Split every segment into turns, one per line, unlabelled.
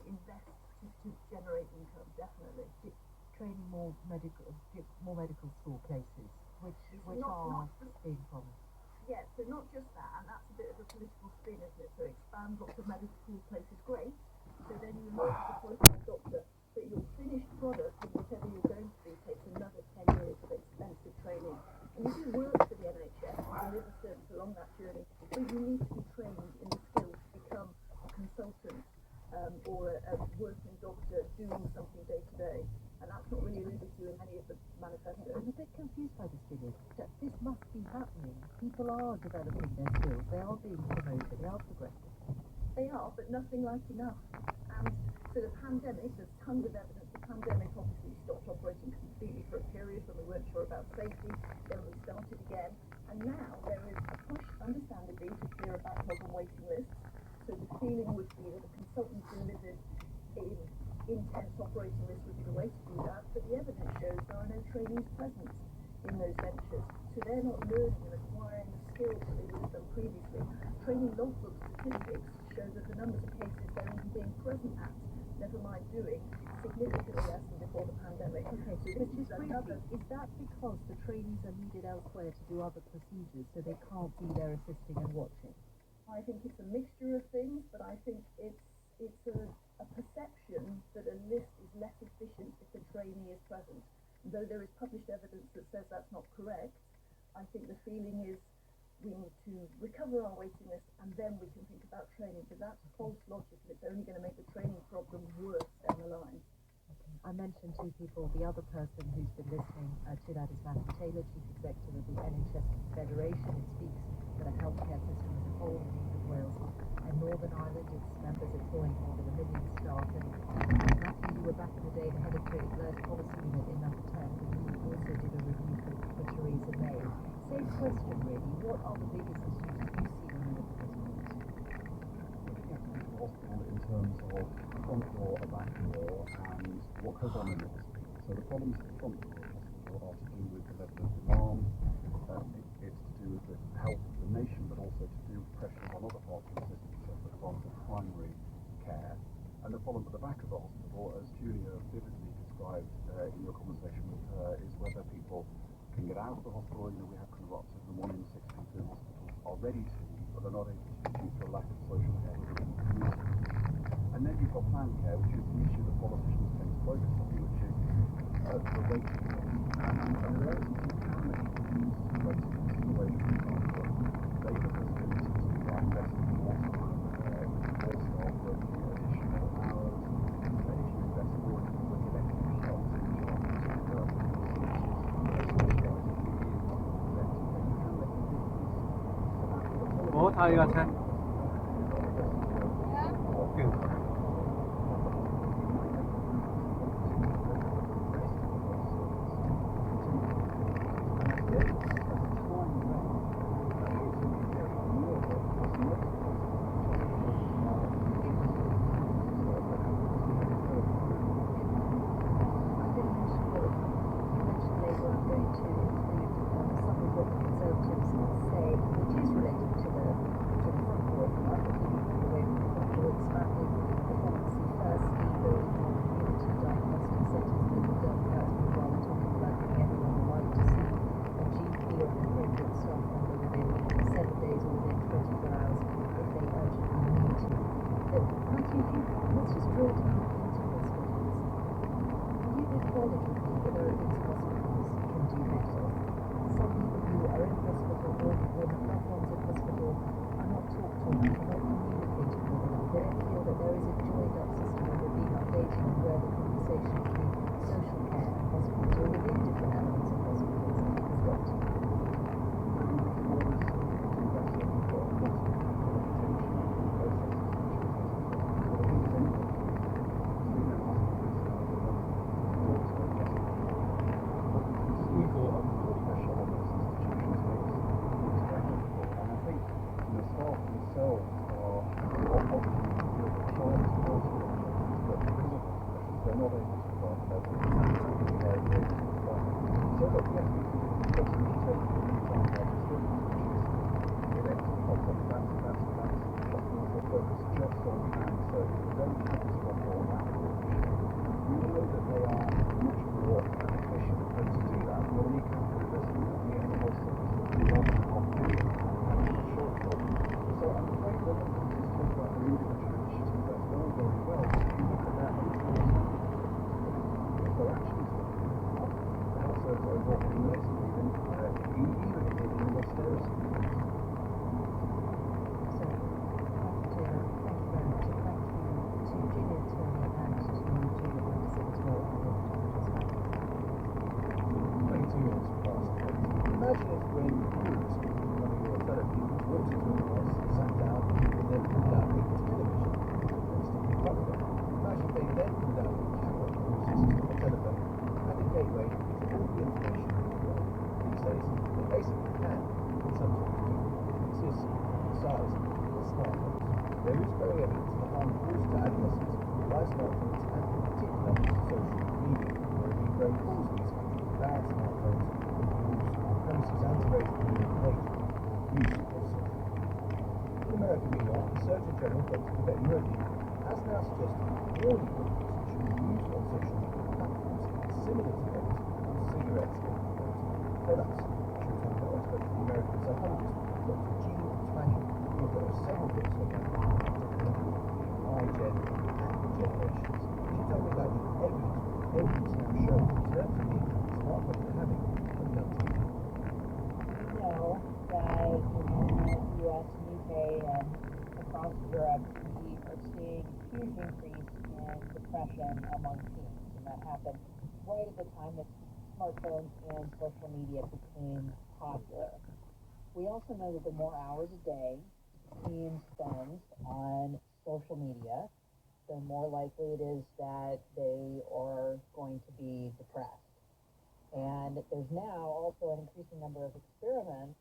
invest to generate income, definitely.
Training more medical school places, which are being promised.
Yeah, so not just that, and that's a bit of a political spin, isn't it? So expand lots of medical school places, great. So then you emerge as a qualified doctor, but your finished product, in whatever you're going to be, takes another 10 years of expensive training. And you do work for the NHS and deliver service along that journey, but you need to be trained in the skills to become a consultant or a working doctor doing something day to day. And that's not really alluded to in any of the manifestos.
I'm a bit confused by this video. This must be happening. People are developing their skills. They are being promoted. They are progressing.
They are, but nothing like enough. And so the pandemic, there's tons of evidence. The pandemic obviously stopped operating completely for a period when we weren't sure about safety. Then we started again. And now there is a push, understandably, to clear a backlog on waiting lists. So the feeling would be that the consultants delivered in intense operating lists would be the way to do that, but the evidence shows there are no trainees present in those ventures, so they're not learning and acquiring the skills that they would have done previously. Training logbook statistics show that the numbers of cases they're even being present at, never mind doing, significantly less than before the pandemic.
Okay, so is that because the trainees are needed elsewhere to do other procedures, so they can't be there assisting and watching?
I think it's a mixture of things, but I think it's a perception that a list is less efficient if the trainee is present. Though there is published evidence that says that's not correct, I think the feeling is we need to recover our waiting list and then we can think about training, but that's false logic and it's only going to make the training problem worse down the line.
I mentioned two people. The other person who's been listening to that is Matthew Taylor, Chief Executive of the NHS Federation. It speaks for the healthcare system as a whole in England, Wales and Northern Ireland. Its members employing more than 1 million staff. And Matthew, you were back in the day the head of the Alert Policy Unit in Number 10, and you also did a review for Theresa May. Same question really, what are the biggest issues you see when you look at this point?
Hospital in terms of front door, a back door, and what goes on in the hospital. So the problems at the front door of the hospital are to do with the level of demand, it's to do with the health of the nation, but also to do with pressures on other parts of the system, so for example primary care. And the problem at the back of the hospital, as Julia vividly described in your conversation with her, is whether people can get out of the hospital. You know, we have kind of up to 1 in 6 people in hospitals are ready to, but they're not able to due to a lack of social care within the community. And then you've got planned care, which is the issue that politicians tend to focus on, which is the waiting list. And the reality is you can make waiting lists in a way that, for example, they have the possibility to invest in more time, more staff working additional hours. If you invest more in things like electric shelves, which are particular
뭐 다이가 참
focus just on hand searches. We don't have to stop all that. We know that they are much more efficient than to do that. But when you come to investment, we have a whole set of long competition and short term. So I'm afraid that when companies talk about their individual initiatives, that's all very well. But if you look at their overall, their actions are also overall amazing, even in the austerity.
So, Dr. Taylor, thank you very much. And thank you to Julia Turney and to Julia Wilson as well for the intelligence.
22 minutes past 8. Imagine if when you were speaking to one of your fellow people, walked into a class, sat down, and then pulled out a television and stuck in front of them. Imagine they then pulled out a camera or a system, a telephone, and a gateway to all the information in the world. These days, they basically can, in some sort of do. This is the size of the smartphones. There is growing evidence of the harm caused to adolescents by smartphones and in particular social media. There have been growing calls in these countries to ban smartphones in schools or premises and to raise the minimum age for use of social media. In America, meanwhile, the Surgeon General, Dr. Vivek Murthy, has now suggested warning companies should be used on social media platforms similar to those on cigarettes and products. She was one of the experts of the American psychologist, Dr. Jean Twenge, who has written several books on technology, Y, Gen, and generations. She told me about the evidence now shows in terms of the impact smartphones are having on young people.
We know that in the US and UK and across Europe, we are seeing a huge increase in depression among teens. And that happened right at the time that smartphones and social media became popular. We also know that the more hours a day teens spend on social media, the more likely it is that they are going to be depressed. And there's now also an increasing number of experiments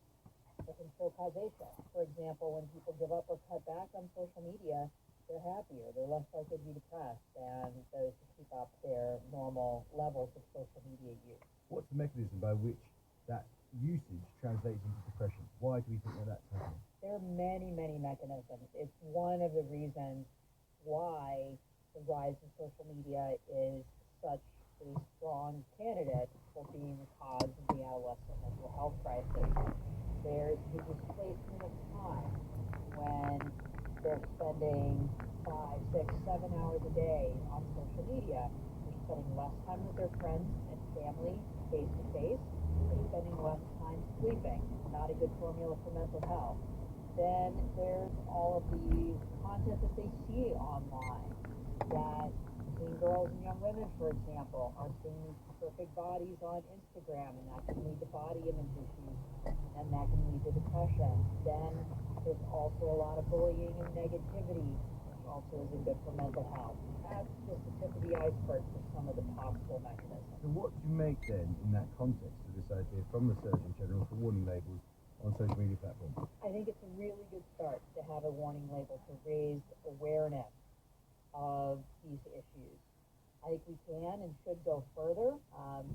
that can show causation. For example, when people give up or cut back on social media, they're happier, they're less likely to be depressed than those who keep up their normal levels of social media use.
What's the mechanism by which that usage translates into depression? Why do we think that that's happening?
There are many, many mechanisms. It's one of the reasons why the rise of social media is such a strong candidate for being the cause of the adolescent mental health crisis. There's the displacement of time when they're spending 5, 6, 7 hours a day on social media. They're spending less time with their friends and family face to face. They're spending less time sleeping. Not a good formula for mental health. Then there's all of the content that they see online that teen girls and young women, for example, are seeing these perfect bodies on Instagram, and that can lead to body image issues, and that can lead to depression. Then there's also a lot of bullying and negativity, which also isn't good for mental health. That's just the tip of the iceberg for some of the possible mechanisms.
So what do you make then in that context of this idea from the Surgeon General for warning labels on social media platforms?
I think it's a really good start to have a warning label to raise awareness of these issues. I think we can and should go further.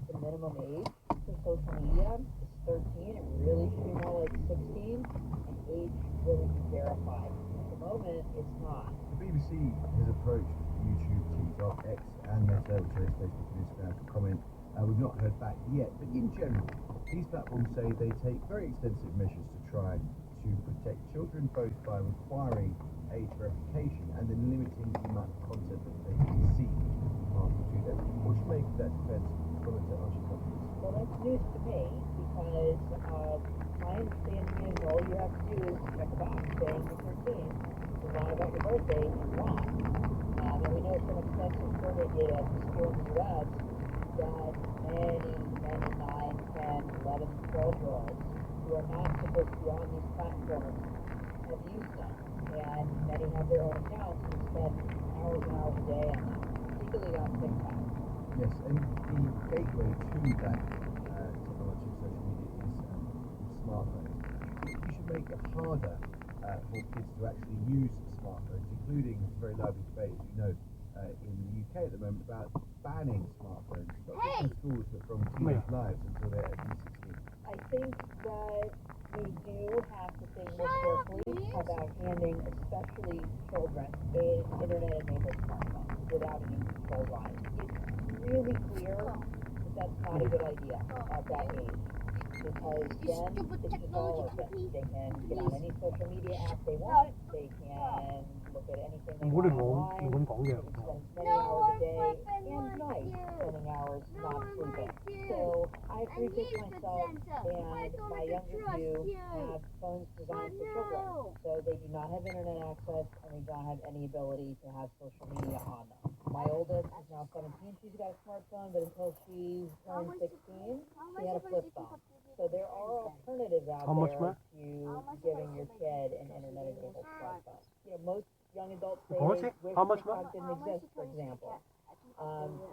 The minimum age for social media is 13. It really should be more like 16, and age should really be verified. At the moment, it's not.
The BBC has approached YouTube, TikTok, X, and Meta, which is Facebook and Instagram, to comment. We've not heard back yet, but in general, these platforms say they take very extensive measures to try to protect children, both by requiring age verification and then limiting the amount of content that they can see after 2 days. What do you make of that defense from the technology companies?
Well, that's news to me because my understanding is all you have to do is check a box saying you're 13, to lie about your birthday, and wrong. And we know from extensive survey data here in the U.S. that many 9, 10, 11, 12-year-olds who are not supposed to be on these platforms have used them. And many have their own accounts and spend hours and hours a day on them, particularly on TikTok.
Yes, and the gateway to that technology of social media is smartphones. You should make it harder for kids to actually use smartphones, including a very lively debate, as you know, in the UK at the moment about banning smartphones, not just from schools but from teenage lives until they're at least 16.
I think that we do have to think more carefully about handing especially children, in internet-enabled smartphones without an in-control ride. It's really clear that that's not a good idea at that age. Because then it's just all open. They can get on any social media app they want. They can look at anything they
唔好亂
want
講，
online.
亂講
They
嘅。
can spend many hours a day and night spending hours not sleeping. So I appreciate myself and my younger two have phones designed for children. So they do not have internet access and they don't have any ability to have social media on them. My oldest is now 17. She's got a smartphone, but until she turned 16, she had a flip phone. So there are alternatives out
How much,
there
Matt?
to giving your kid an internet-enabled smartphone. You know, most young adults say
How much?
they wish
How much,
TikTok didn't exist, for example.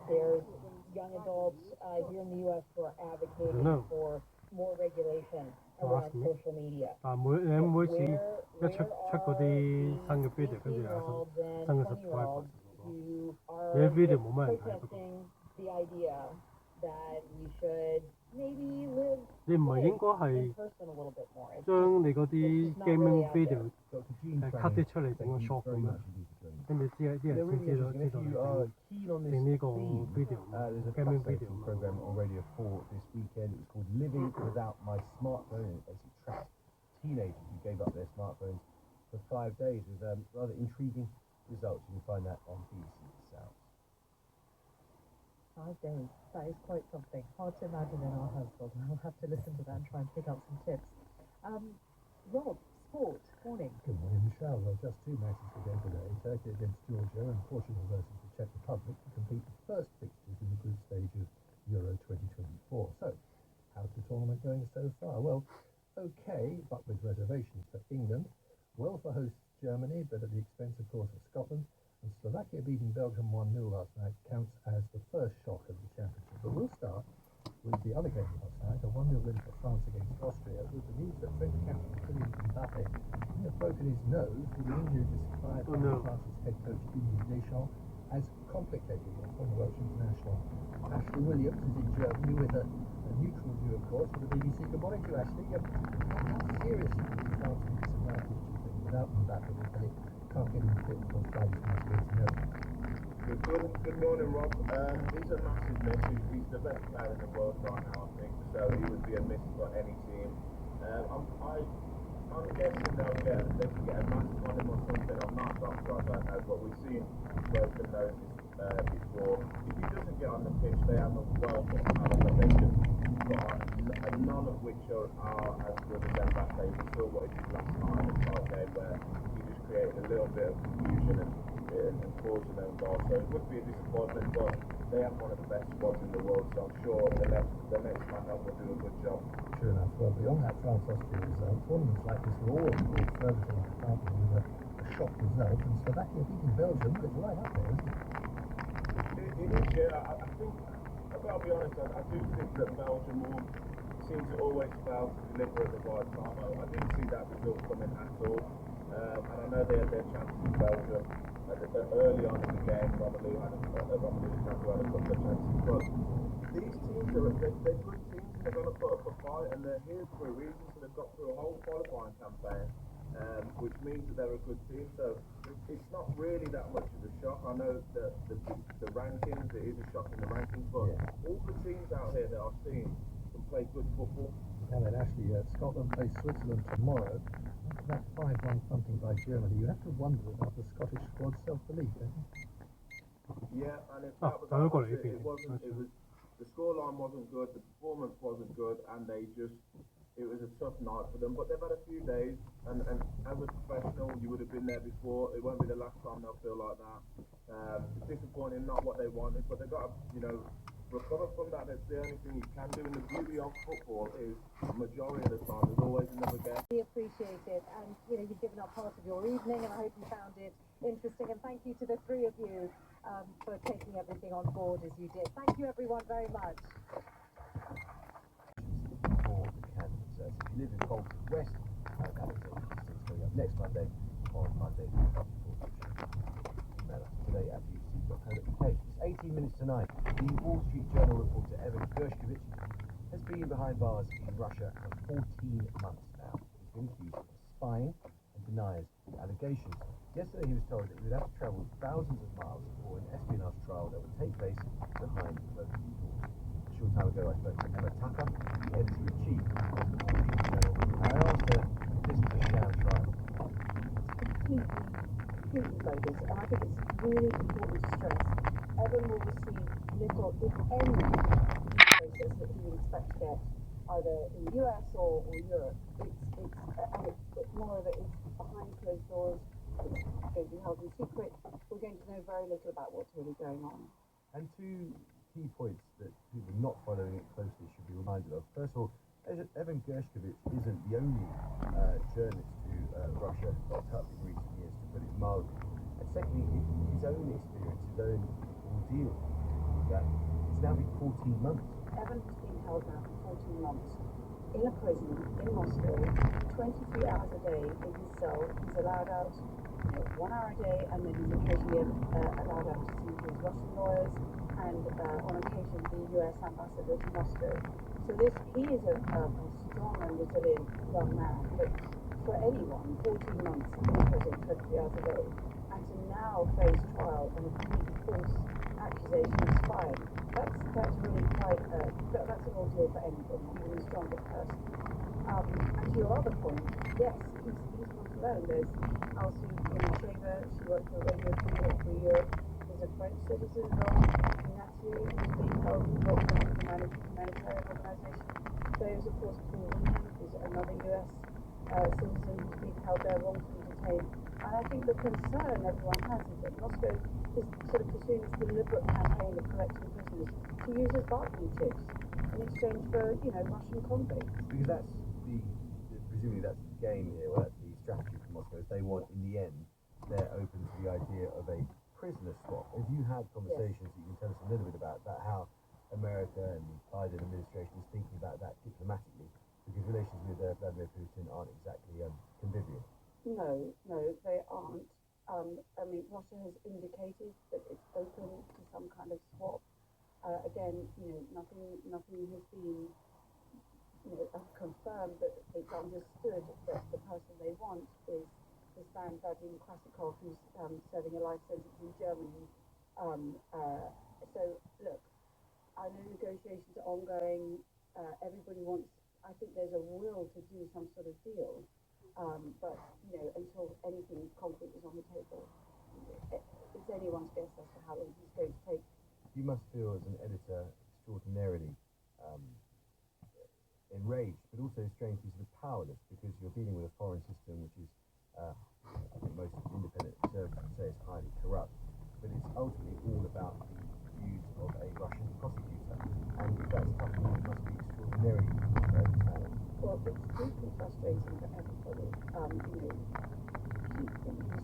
There's young adults here in the U.S. who are advocating
No.
for more regulation
Ask
around
me.
social media.
但你每次一出嗰啲新嘅 video，跟住有新嘅 subscriber，
who
你啲
are
video 冇乜人睇，不過
protesting the idea that we should maybe live
你唔係應該
in
係
person a little bit more. It's
將你嗰啲 gaming video
Dr. Gene
cut
Crane,
啲出嚟整個
thank you
short 咁
very
樣
much indeed for joining us.
跟住啲人
They're
先
really
知道
interesting. If
知道
you
你
are keen on this
整呢個
theme,
video
there's a
gaming
fascinating
video
program on Radio 4 this weekend. It's called Living Without My Smartphone, and it basically tracks teenagers who gave up their smartphones for 5 days with rather intriguing results. You can find that on BBC Sound.
5 days. That is quite something. Hard to imagine in our household. I'll have to listen to that and try and pick up some tips. Rob, sport, morning.
Good morning, Michelle. Well, just two matches to go today. Turkey against Georgia and Portugal versus the Czech Republic to complete the first fixtures in the group stage of Euro 2024. So, how's the tournament going so far? Well, okay, but with reservations for England. Well for hosts Germany, but at the expense, of course, of Scotland. And Slovakia beating Belgium 1-0 last night counts as the first shock of the championship. But we'll start with the other game last night, a 1-0 win for France against Austria, with the news that French captain Kylian Mbappe may have broken his nose with an injury described by France's head coach Didier Deschamps as complicated by former Welsh international Ashley Williams is in Germany with a neutral view, of course, for the BBC. Good morning to you, Ashley. How serious is France in this match, do you think, without Mbappe, if they can't get him fit for Friday's match against Norway?
Good morning, Rob. He's a massive miss. He's the best player in the world right now, I think. So he would be a miss for any team. I'm guessing they can get a mask on him or something. I'm not a doctor, I don't know. But we've seen broken noses before. If he doesn't get on the pitch, they have a wealth of talent that they can put on, and none of which are as good as Mbappe. We saw what he did last night in the Park game, where he just created a little bit of confusion and caused an own goal. So it would be a disappointment, but they have one of the best squads in the world, so I'm sure the next man up will do a good job.
Sure enough. Well, beyond that France-Austria result, tournaments like this will always be further to like partner with a shock result, and Slovakia beating Belgium, but it's right up there, isn't it?
It is, yeah. I think, I've got to be honest, I do think that Belgium will seem to always fail to deliver at the right time. I didn't see that result coming at all, and I know they had their chances in Belgium. Early on in the game, Romelu had a couple of chances, but these teams they're good teams, and they're going to put up a fight, and they're here for a reason. So they've got through a whole qualifying campaign, which means that they're a good team. So it's not really that much of a shock. I know that the rankings, it is a shock in the rankings, but all the teams out here that I've seen can play good football.
And then actually, Scotland plays Switzerland tomorrow. After that 5-1 thumping by Germany, you have to wonder about the Scottish squad's self-belief, don't you?
Yeah, and it
Oh,
wasn't. It was the scoreline wasn't good, the performance wasn't good, and it was a tough night for them. But they've had a few days, and as a professional, you would have been there before. It won't be the last time they'll feel like that. It's disappointing, not what they wanted, but they've got to, recover from that. That's the only thing you can do. And the beauty of football is, the majority of the time, there's always another game.
We appreciate it, and you've given up part of your evening, and I hope you found it interesting. And thank you to the three of you for taking everything on board as you did. Thank you, everyone, very much.
For the candidates. So if you live in Bolton West, that is a coming up next Monday on Monday the 4th. Email us today at bbc.co.uk. It's 18 minutes to 9. The Wall Street Journal reporter Evan Gershkovich has been behind bars in Russia for 14 months now. He's been accused of spying and denies the allegations. Yesterday he was told that he would have to travel thousands of miles for an espionage trial that would take place behind closed doors. A short time ago I spoke to Emma Tucker, the editor-in-chief of the Wall Street Journal, and I asked her if this was a sham trial.
Completely bogus, and I think it's really important to stress Evan will receive little, if any, process that he would expect to get either in the US or Europe. More of it is behind closed doors. It's going to be held in secret. We're going to know very little about what's really going on.
And two key points that people not following it closely should be reminded of. First of all, Evan Gershkovich isn't the only journalist who Russia locked up in recent years, to put it mildly. And secondly, his own experience, his own ordeal, that it's now been 14 months.
Evan has been held now for 14 months in a prison in Moscow, 23 hours a day in his cell. He's allowed out 1 hour a day, and then he's occasionally allowed out to see his Russian lawyers and on occasion the US ambassador to Moscow. So he is a strong and resilient young man, but for anyone, 14 months in prison, 23 hours a day, and to now face trial on a completely false accusation of spying, that's really quite that's an ordeal for anybody, even the strongest person. And to your other point, yes, he's not alone. There's Alsu Yamasheva, she worked for Radio Freedom for Europe. There's a French citizen, Laurent Ignatius, who's being held in Rotterdam humanitarian organisation. There's, of course, Paul Whelan, who's another US citizen who's being held there wrongfully detained. And I think the concern everyone has is that Moscow is sort of pursuing this deliberate campaign of collecting prisoners to use as bargaining chips in exchange for, Russian convicts.
Because that's presumably that's the game here, or that's the strategy for Moscow. If they want, in the end, they're open to the idea of a prisoner swap. Have you had conversations that you can tell us a little bit about how America and the Biden administration is thinking about that diplomatically? Because relations with Vladimir Putin aren't exactly convivial.
No, they aren't. Russia has indicated that it's open to some kind of swap. Again, nothing has been, confirmed, but it's understood that the person they want is this man Vadim Krasikov, who's serving a life sentence in Germany. So look, I know negotiations are ongoing. Everybody wants. I think there's a will to do some sort of deal. But until anything concrete is on the table, it's anyone's guess as to how long it's going to take.
You must feel, as an editor, extraordinarily enraged, but also strangely sort of powerless, because you're dealing with a foreign system which is, I think most independent observers would say, is highly corrupt. But it's ultimately all about the views of a Russian prosecutor, and that's tough news. It must be extraordinarily sad.
Well, it's deeply frustrating for everybody. He's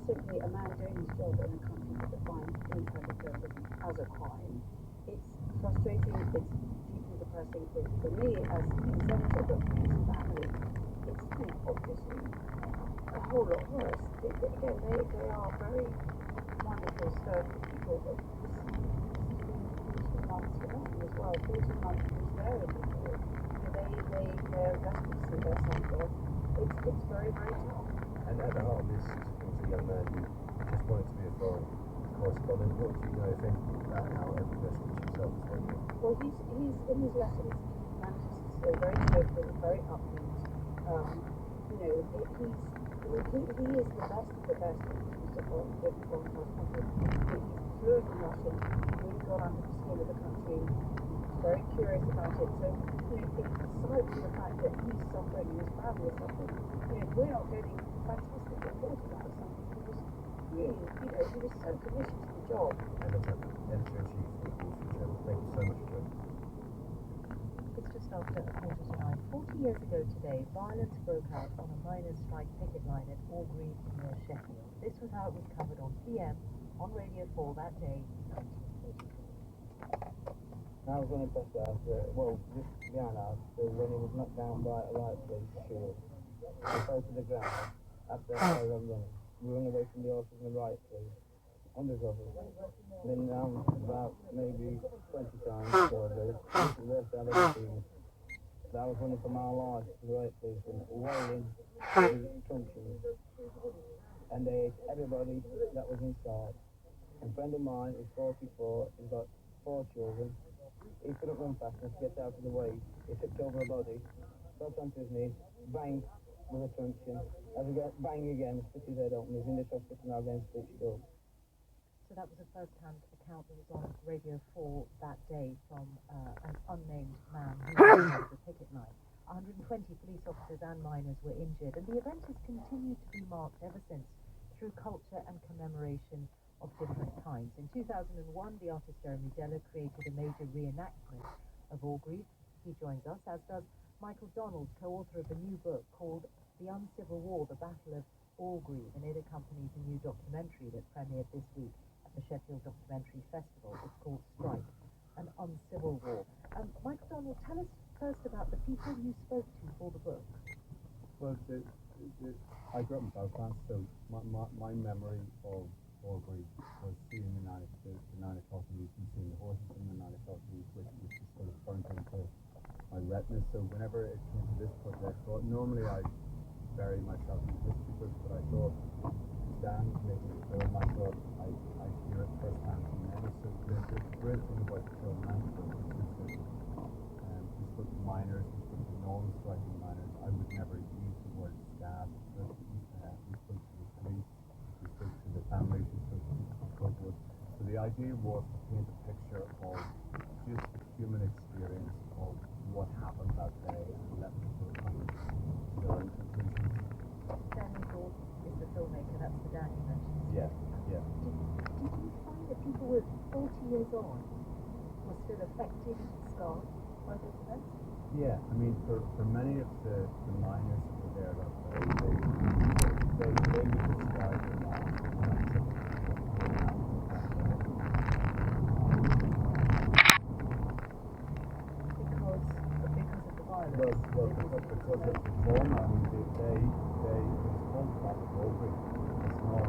simply a man doing his job in a country that defines independent journalism as a crime. It's frustrating, it's deeply depressing for me as a senator, but for his family, it's obviously a whole lot worse. Again, they are very wonderful, sturdy people, but this has been 14 months for them as well. 14 months was there in the field. They're desperate to see their son go. It's very, very tough.
And at the heart of this is, of course, a young man who just wanted to be a foreign correspondent. What do you know, if anything, about how Evan Gershkovich himself is going on?
Well, he's in his lessons. He manages to stay very cheerful, very upbeat. He is the best of the best when it comes to foreign correspondence. He's fluent in Russian. He's really got under the skin of the country. He's very curious about it. So, aside from the fact that he's suffering and his family is suffering, we're not getting fantastic reports about something who was really, he was so committed to the job.
Editor-in-chief of the Wall Street Journal. Thank you so much for joining.
It's just after 9:15. 40 years ago today, violence broke out on a miners' strike picket line at Albury near Sheffield. This was how it was covered on PM on Radio 4 that day in 1944.
I was on a bus after, just behind us, so when he was knocked down by a light police shield, he fell to the ground after I carried on running. We ran away from the horses and the riot police, undercover. Then about maybe 20 times, probably. This is the worst I've ever seen. that I was running for my life to the right place and wailing for the truncheons. And they ate everybody that was inside. And a friend of mine is 44, he's got 4 children. He couldn't run fast enough to get out of the way. He tipped over a body, fell onto his knee, bang with a truncheon. As he got bang again, split his head open. He's in the hospital now getting stitched up.
So that was a first-hand account that was on Radio 4 that day from an unnamed man who was the picket line. 120 police officers and miners were injured, and the event has continued to be marked ever since through culture and commemoration of different kinds. In 2001, the artist Jeremy Deller created a major reenactment of Orgreave. He joins us, as does Michael Donald, co-author of a new book called The Uncivil War, The Battle of Orgreave, and it accompanies a new documentary that premiered this week at the Sheffield Documentary Festival. It's called Strike, An Uncivil War. Michael Donald, tell us first about the people you spoke to for the book.
Well, I grew up in Belfast, so my memory of Orgreave was seeing the 9 o'clock news and seeing the horses in the 9 o'clock news, which just sort of burnt into my retina. So whenever it came to this project, normally I bury myself in history books, but I thought Dan making a film, I thought I'd hear it firsthand from them. So the great thing about the film Manchester is that we spoke to miners, we spoke to non-striking miners. I would never use the word scab, but we spoke to the police, we spoke to the families, we spoke to the couples. So the idea was to paint a picture of just the human experience of what happened that day and let people come to their own conclusions.
Daniel Gould is the filmmaker, that's the Dan you mentioned.
Yeah.
Did you find that people with 40 years on were still affected and scarred by this event?
Yeah, I mean, for many of the miners who were there that day, they would describe their lives
because of the violence.
Well, because of the trauma, I mean, they called the Battle of Orgreave. It's not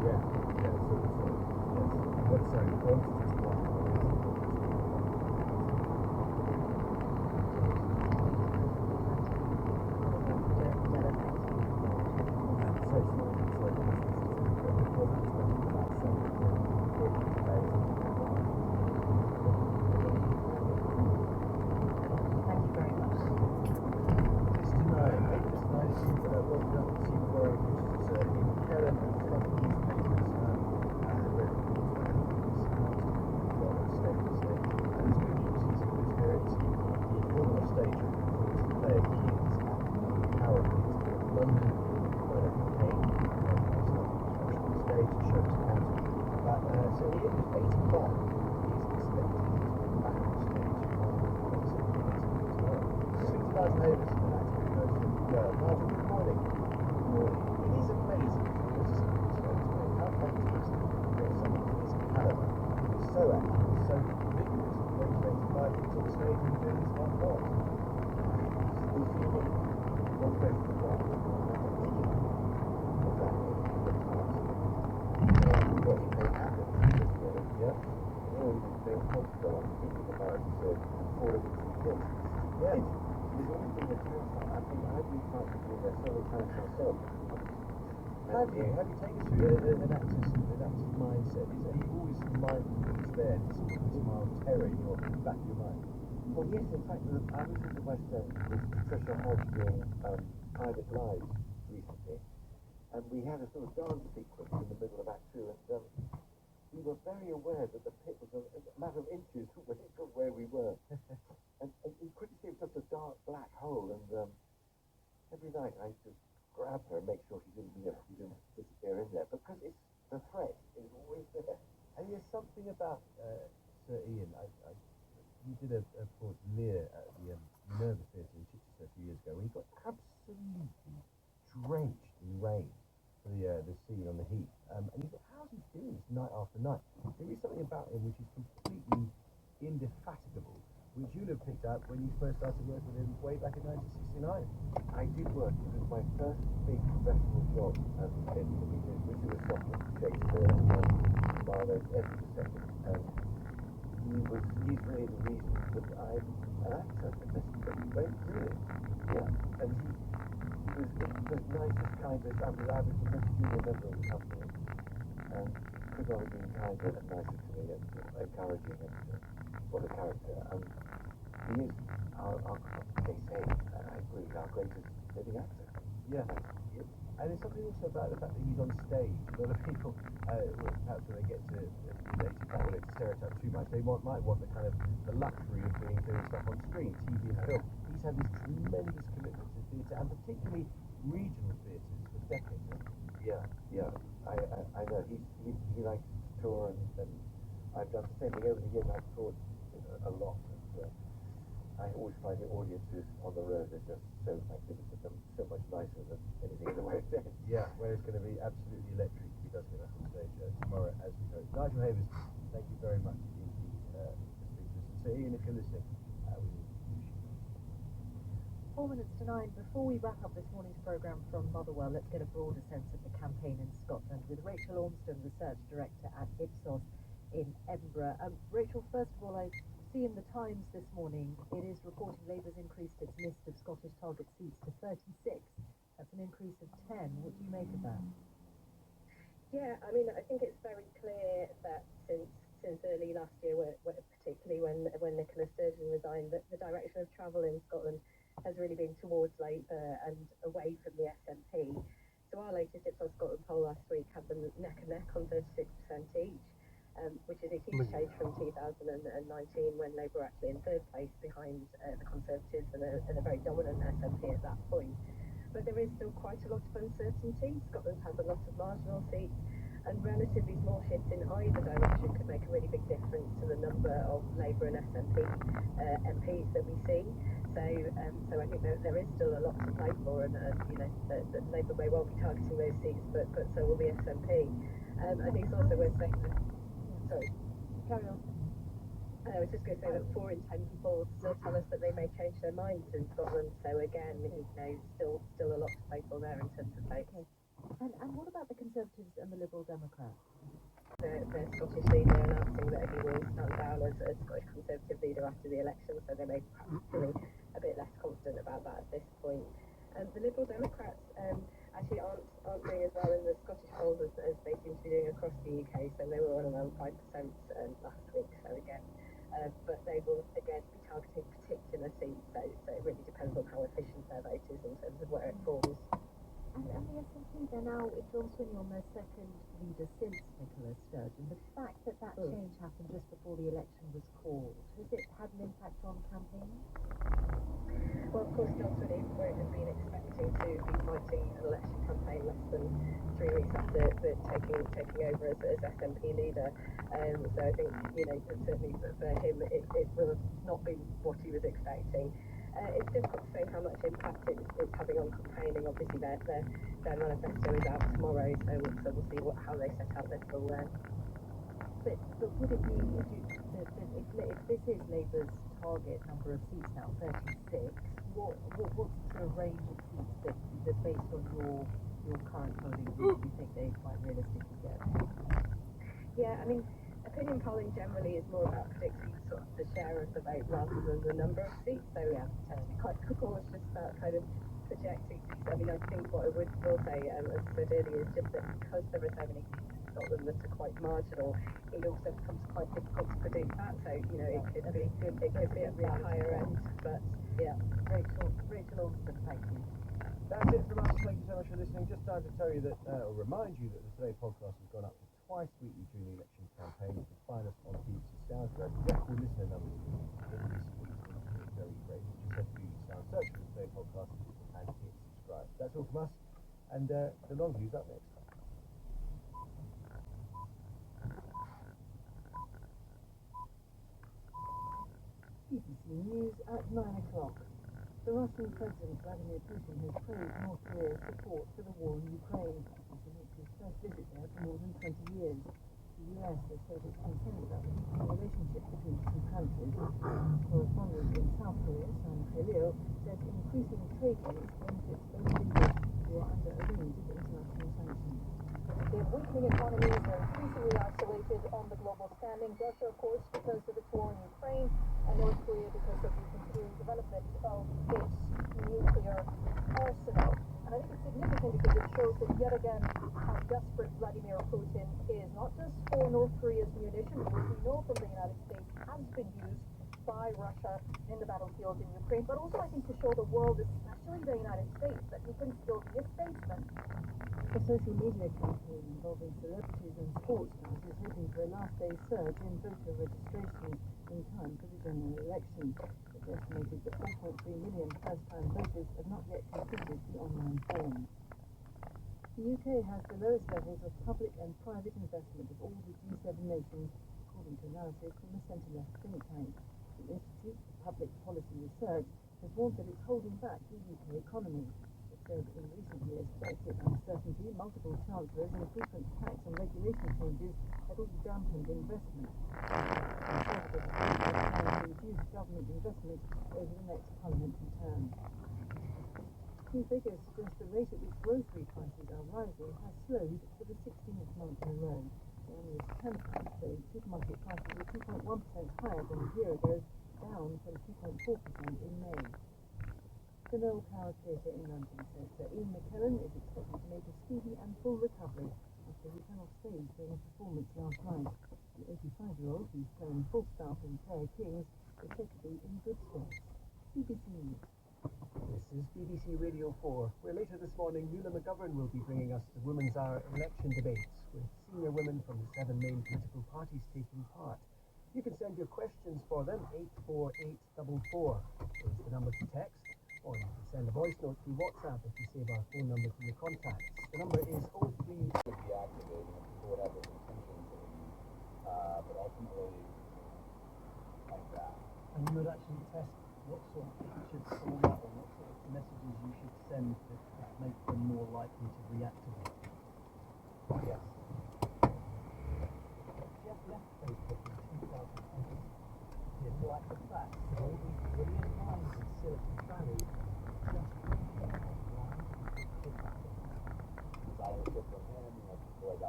Yeah, yeah, so, yes. But sorry, once just one.
Thank you very much.
Have you taken us through an actor's mindset? Are you always mindful that it's there, this smile of terror in your back of your mind?
Well, yes, in fact, I was in the West End with Patricia Hodge doing Private Lives recently, and we had a sort of dance sequence in the middle of Act 2, and we were very aware that the pit was a matter of inches from where we were. and we couldn't see it was just a dark black hole, and every night I used to grab her and make sure she didn't disappear in there, because the threat is always there.
And there's something about Sir Ian. You did a performance Lear at the Minerva Theatre in Chichester a few years ago, where he got absolutely drenched in rain for the scene on the Heath. And you thought, how's he doing this night after night? There is something about him which is completely indefatigable, which you'd have picked up when you first started working with him way back in 1969.
I did work. It was my first big professional job in which was Scotland, Shakespeare, and Marlowe's Every Second. And he's really the reason that I'm an actor, because he went through it. Yeah. And he was nicest, kindest. I was the most junior member of the company, and could not have been kinder and nicer to me and encouraging and what a character. He is they say, I agree, our greatest living actor.
Yeah. And there's something also about the fact that he's on stage. A lot of people, perhaps when they get to stereotype too much, they might want the kind of the luxury of doing stuff on screen, TV and film. He's had this tremendous commitment to theatre, and particularly regional theatres for decades.
Yeah. I know. He likes to tour, and I've done the same thing over the years. I've toured a lot. And, I always find the audiences on the road are just so magnificent and so much nicer than anything in the West End.
Yeah, where it's going to be absolutely electric if he does get back on stage tomorrow as we go. Nigel Havers, thank you very much indeed for speaking to us. And so Ian, if you're listening, we wish you
4 minutes to 9. Before we wrap up this morning's programme from Motherwell, let's get a broader sense of the campaign in Scotland with Rachel Ormston, Research Director at Ipsos in Edinburgh. Rachel, first of all, I see in the Times this morning, it is reporting Labour's increased its list of Scottish target seats to 36. That's an increase of 10. What do you make of that?
Yeah, I mean, I think it's very clear that since early last year, particularly when Nicola Sturgeon resigned, that the direction of travel in Scotland has really been towards Labour and away from the SNP. So our latest Ipsos Scotland poll last week had them neck and neck on 36% each. Which is a huge change from 2019, when Labour were actually in third place behind the Conservatives and a very dominant SNP at that point. But there is still quite a lot of uncertainty. Scotland has a lot of marginal seats, and relatively small shifts in either direction could make a really big difference to the number of Labour and SNP MPs that we see. So I think there is still a lot to play for, and that Labour may well be targeting those seats, but so will the SNP. I think it's also worth saying that. Sorry.
Carry on.
I was just going to say that 4 in 10 people still tell us that they may change their minds in Scotland. So again, still a lot to play for there in terms of votes.
Okay. And what about the Conservatives and the Liberal Democrats?
The Scottish leader announcing that he will stand down as Scottish Conservative leader after the election, so they may perhaps feeling a bit less confident about that at this point. The Liberal Democrats actually aren't doing as well in the Scottish polls as they seem to be doing across the UK, so they were on around 5% last week, so again, but they will again be targeting particular seats, so it really depends on how efficient their vote is in terms of where it falls.
And the SNP, they're now, John Swinney on their second leader since Nicola Sturgeon. The fact that change happened just before the election was called, has it had an impact on campaigning?
Well, of course, John Swinney won't have been expecting to be fighting an election campaign less than 3 weeks after taking over as SNP leader. So I think, certainly for him, it will have not been what he was expecting. It's difficult to say how much impact it's having on campaigning. Obviously, their manifesto is out tomorrow, so we'll see how they set out their full then.
But would it be, if this is Labour's target number of seats now, 36, what's the sort of range of seats that based on your current polling, do you think they might realistically get?
Yeah, I mean, opinion polling generally is more about predicting sort of the share of the vote rather than the number of seats. So yeah, quite almost just about kind of projecting seats. I mean, I think what I will say, as I said earlier, is just that because there are so many seats in Scotland that are quite marginal, it also becomes quite difficult to predict that. So it could be at the higher end, but yeah.
Rachel Alston, thank you.
That's it from us. Thank you so much for listening. Just time to tell you that, or remind you that the Today podcast has gone up to twice weekly during the election campaign. You can find us on BBC Sounds. Record listener numbers in this week. It's very great. Just head to BBC Sounds, search for the Today podcast, and hit subscribe. That's all from us, and the long view's up next.
BBC News at 9 o'clock. The Russian President Vladimir Putin has praised North Korea's support for the war in Ukraine. After his first visit there for more than 20 years. The US has said it's concerned about the weakening relationship between the two countries. Correspondent in South Korea, Sam Khalil, says increasing trade links benefits those leaders who are under a range of international sanctions.
Their weakening economies are increasingly isolated on the global standing. Russia, of course, because of its war in Ukraine, and North Korea because of the continuing development of its nuclear arsenal. And I think it's significant because it shows that yet again how desperate Vladimir Putin is, not just for North Korea's munitions, which we know from the United States has been used by Russia in the battlefield in Ukraine, but also I think to show the world, especially the United States, that he can still be a statesman.
A social media campaign involving celebrities and sports stars is hoping for a last day surge in voter registrations in time for the general election. It's estimated that 4.3 million first-time voters have not yet completed the online form. The UK has the lowest levels of public and private investment of all the G7 nations, according to analysis from the centre-left think tank. The Institute for Public Policy Research has warned that it's holding back the UK economy. It said in recent years Brexit uncertainty, multiple chancellors and frequent tax and regulation changes had all dampened investment. Conservative Party is planning to reduce government investment over the next parliamentary term. Key figures suggest the rate at which grocery prices are rising has slowed for the 16th month in a row. January's Temp showed supermarket prices were 2.1% higher than a year ago, down from 2.4% in May. The Noel Coward Theatre in London says that Ian McKellen is expected to make a speedy and full recovery after he fell off stage during a performance last night. The 85-year-old, who's playing full staff in Clare Kings, is said to be in good spirits. BBC News.
This is BBC Radio 4, where later this morning Nuala McGovern will be bringing us the Women's Hour election debates, with senior women from the 7 main political parties taking part. You can send your questions for them, 84844 is the number to text, or you can send a voice note through WhatsApp if you save our phone number from the contacts. The number is 03.
Deactivating and people would have those intentions but ultimately like that.
And you would actually test what sort of pictures form up or what sort of messages you should send to make them more likely to reactivate.
Yes.
Jeff left Facebook in 2020. He had liked the fact that all these brilliant minds in Silicon Valley just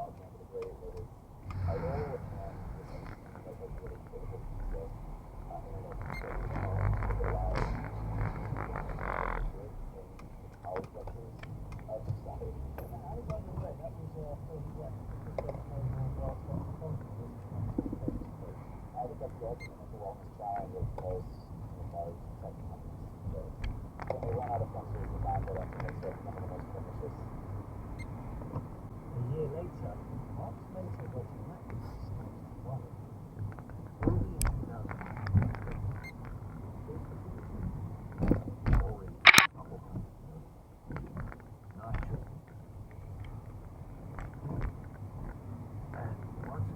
at the end of the day, it is title and this like a really critical piece of internet security that allows you to in the power structures of society.
How did I know that? That was fairly wet.
I think that's the ultimate mental wellness challenge of most large tech companies. When they run out of sensors, the bandwidth that makes it one of the most pernicious.
A year later, Mark's mentor got Max one. Early in 2000, already a couple hundred million. Nigel. And Mark's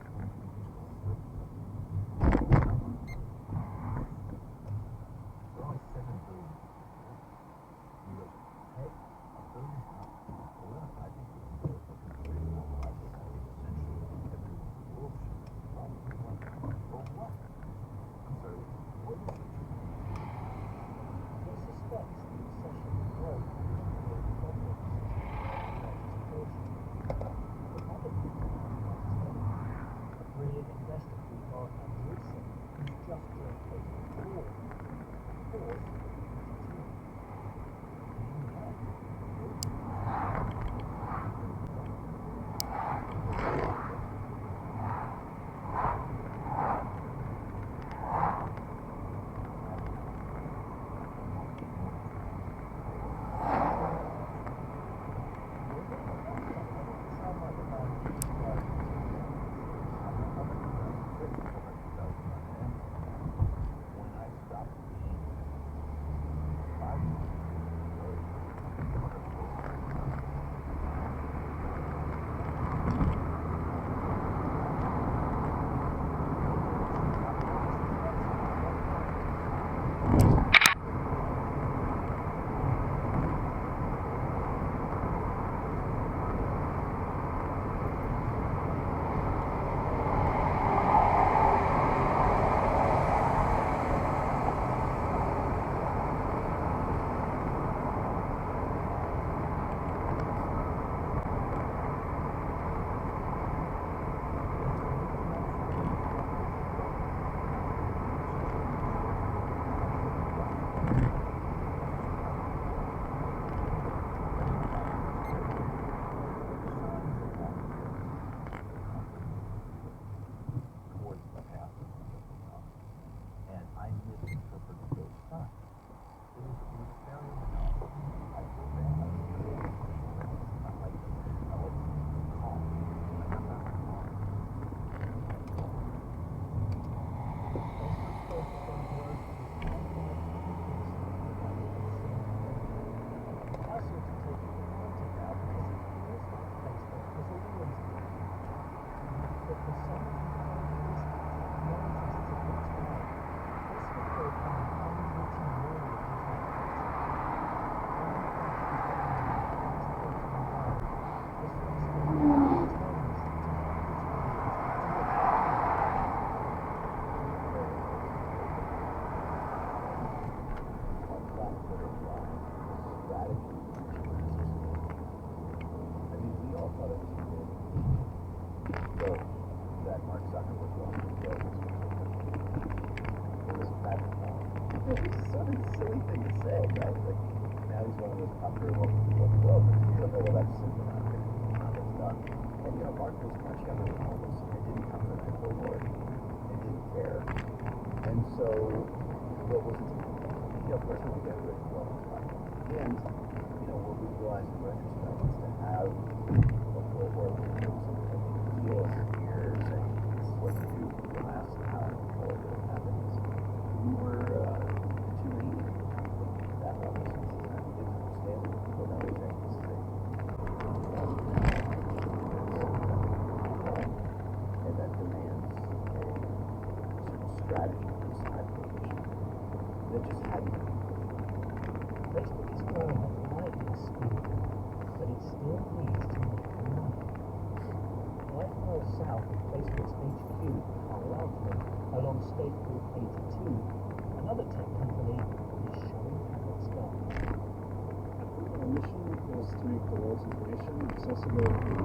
mission is to make the world's information accessible and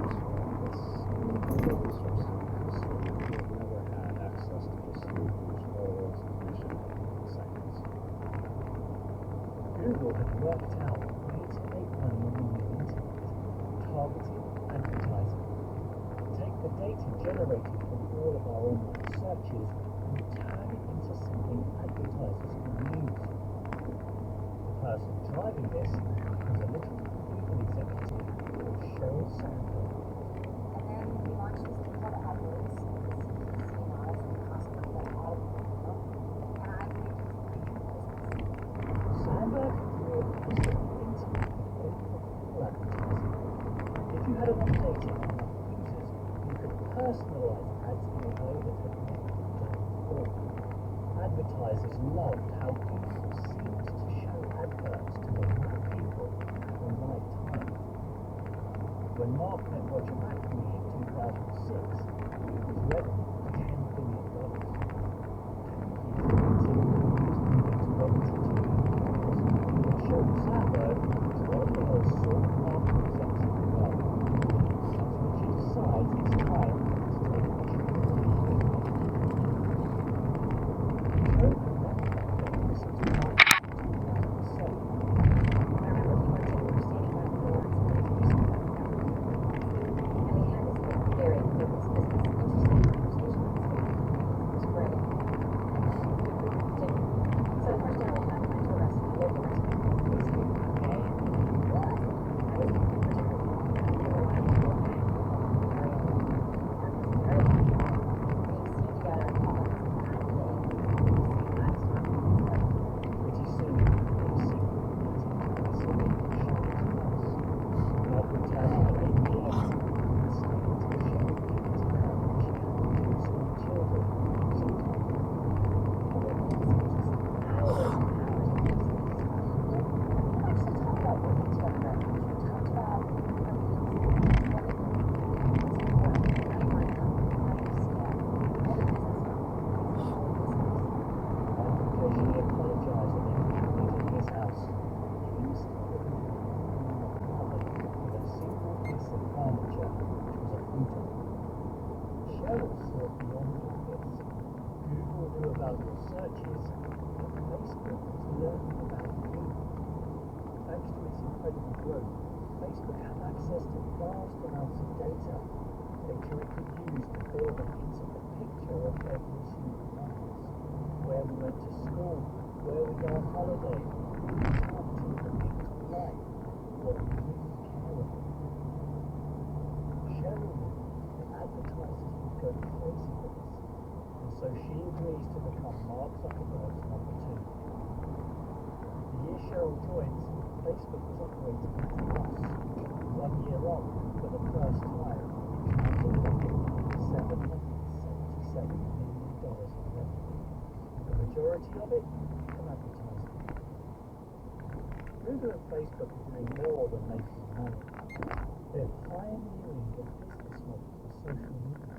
global source. So we've never had access to just all the world's information in seconds.
Google had worked out a way to make money on the new internet, targeted advertising. Take the data generated from all of our online searches and turn it into something advertisers can use. The person driving this was a little Google executive called Sheryl Sandberg.
And then we launched this thing called AdWords, CMRs, and it cost money like all of them. And I created business.
Sandberg created a system of internet with profitable advertising. If you had enough data and enough users, you could personalize ads in a way that had never been done before. Advertisers loved how Google seemed to show adverts to the right people at the right time. When Mark met Roger McNamee in 2006, his revenue was $10 billion. 2 years later, Google used Sheryl Sandberg was one of the most sought-after execs in the world. That's when she decides it's time to take action. Joe Conacher listened to Mark in 2007.
I remember he worked at Mercedes Benz for lots of years, and we had this very interesting conversation. It was great. So the first time we met, we went to a restaurant, a local restaurant. It was here. What? I was
Pretty soon, a secret meeting was showed to us. Mark would tell you at 8 p.m. and stay until Sheryl came to town when she had 2 small children. Sometimes Mark occasionally apologized when they came to his house. He was still living in an apartment with a single piece of furniture, which was a photo. Sheryl saw beyond all this. Google knew about your searches, but Facebook was learning about you. Thanks to its incredible growth, Facebook had access to vast amounts of data it could use to build an intimate picture of every single one of us. Where we went to school, where we go on holiday, who we talk to, the things we like, what we really care about. Sheryl knew that advertisers would go crazy for this, and so she agrees to become Mark Zuckerberg's number 2. The year Sheryl joins, Facebook was operating as a loss. 1 year on, for the first time, it generated $777 million in revenue. The majority of it from advertising. Google and Facebook are doing more than making money. They're pioneering the business model for social media.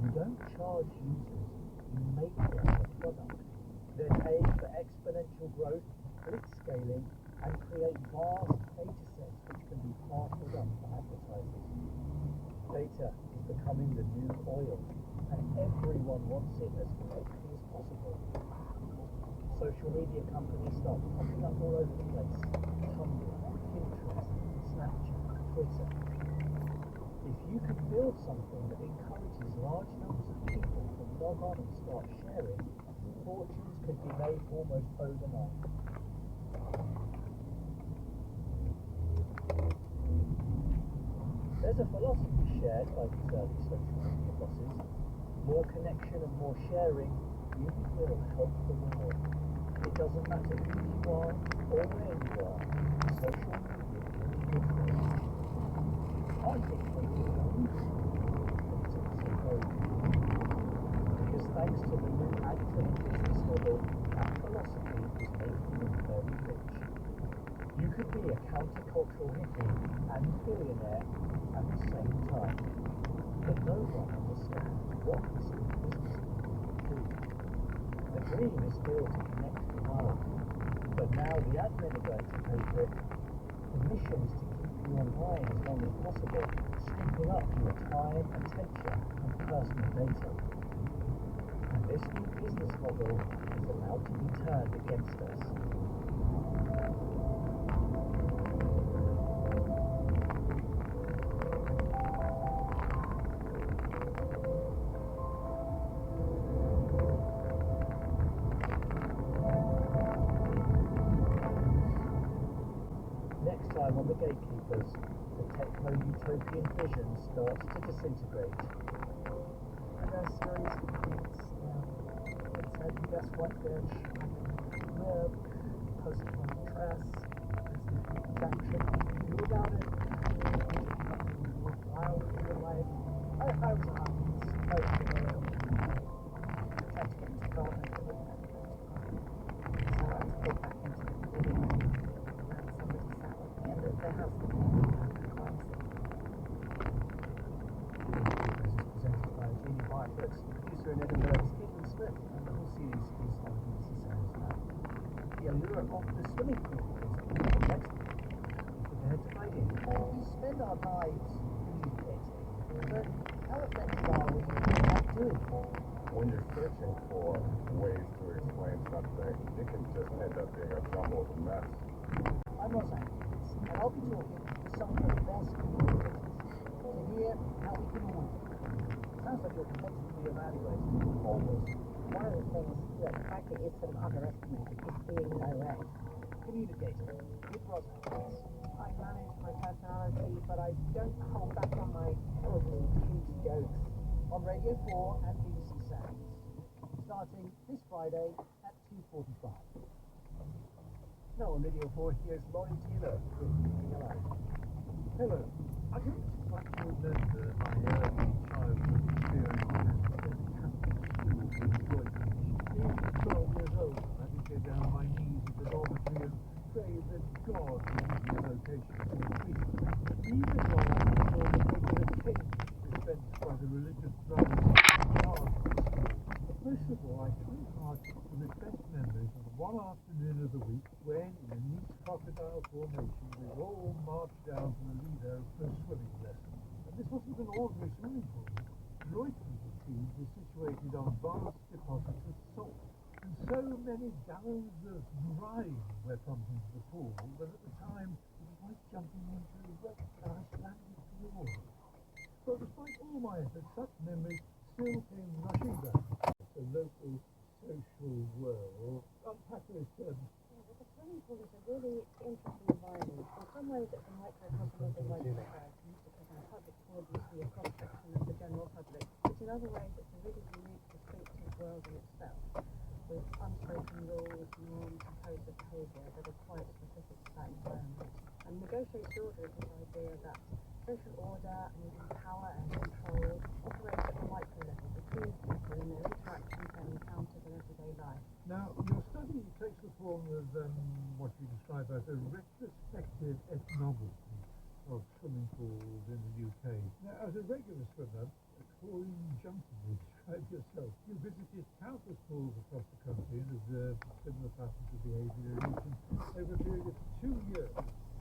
You don't charge users, you make them a product. Then aim for exponential growth, blitz scaling, and create vast data sets which can be parceled up for advertisers. Data is becoming the new oil, and everyone wants it as quickly as possible. Social media companies start popping up all over the place. Tumblr, Pinterest, Snapchat, Twitter. If you can build something that encourages large numbers of people to log on and start sharing, fortunes could be made almost overnight. There's a philosophy shared by these early social media bosses. More connection and more sharing really will help the world. It doesn't matter who you are or where you are, social media can be good for you. I think they do it all. It's also very good. Because thanks to the new ad-driven business model, that philosophy is making them very rich. You could be a countercultural hippie and billionaire at the same time. But no one understands what this new business model will do. The dream is still to connect the world, but now the admin are going to pay for it.
The mission is to keep you online as long as possible, scooping up your time, attention, and personal data. And this new business model is allowed to be turned against us. Next time on The Gatekeepers, the techno-utopian vision starts to disintegrate. And a series of tweets that said US white bitch, lib, post-punk dress, exact shit nothing to do about it, wild in your life. I was a hot piece. I was a little tried to get into development, but so I had to go back into the beginning. And somebody sat with me under the house and class. This is presented by Jamie Bartlett, producer in Edinburgh is Caitlin Smith, and the whole series is on BBC Sounds now. The allure of the swimming pool is the next thing. Prepare to find in. We spend our lives communicating, but how effective are we at doing it?
When you're searching for ways to explain something, it can just end up being a jumbled mess.
I'm Ross Atkins, and I'll be talking to some of the best communicators to hear how we can all do it. Sounds like you're constantly evaluating. Always.
One of the things that frankly is sort of underestimated is being direct.
Communicator with Ross Atkins.
I manage my personality, but I don't hold back on my terribly cute jokes.
On Radio 4 and BBC Sounds. Starting this Friday at 2:45. Now on Radio 4, here's Laurie Taylor with Hello.
Hello. I don't quite remember my early childhood experience as a Catholic school in Croydon. Being 12 years old, I could get down on my knees at the dormitory and pray that God would give me a vocation to the priesthood. Even while I saw the regular cake dispensed by the religious brothers in charge of the school. First of all, I tried hard to make best memories of the one afternoon of the week when, in a neat crocodile formation, we all marched down to the Lido for a swimming lesson. And this wasn't an ordinary swimming pool. Joyfully the tubes were situated on vast deposits of salt, and so many gallons of brine were pumped into the pool that at the time it was like jumping into a wet Icelandic fjord. But despite all my efforts, such memories still came rushing back. The local social world. Unpack those terms.
The swimming pool is a really interesting environment. In some ways it's a microcosm of the wider society, because our public pool used to be a cross-section of the general public, but in other ways it's a really unique, distinctive world in itself, with unspoken rules, norms and codes of behaviour that are quite specific to that environment. And negotiated order is this idea that social order and even power and control operate at the micro level between people in their interactions and encounters in everyday life.
Now, your study takes the form of what you describe as a retrospective ethnography of swimming pools in the UK. Now, as a regular swimmer, a chlorine junkie would describe yourself. You visited countless pools across the country and observed similar patterns of behaviour in each. Over a period of 2 years,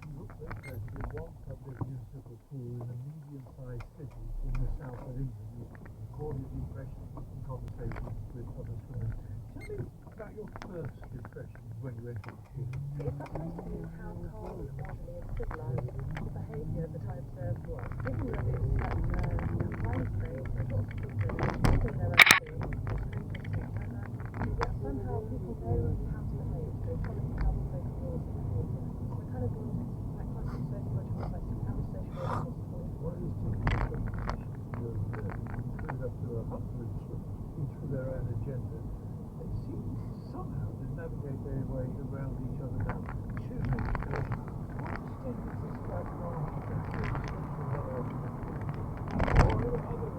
you looked at carefully one public municipal pool in a medium-sized city in the south of England. You recorded impressions and conversations with other swimmers. Tell me about your first impressions when you entered the pool.
It's fascinating how calm, orderly and civilised the behaviour that I observed was. Given that it's such a highly safe, there's lots of people doing their own thing, strangers to each other, yet somehow people know how to behave. They follow the unspoken rules of behaviour. So I kind of wanted to keep that kind of sociological aspect of how social is possible.
One of these competitions was included up to 100 swimmers, each with their own agenda. They seemed somehow to navigate their way around each other. Now, choosing to what extent is this background affecting social hierarchy? Or are there other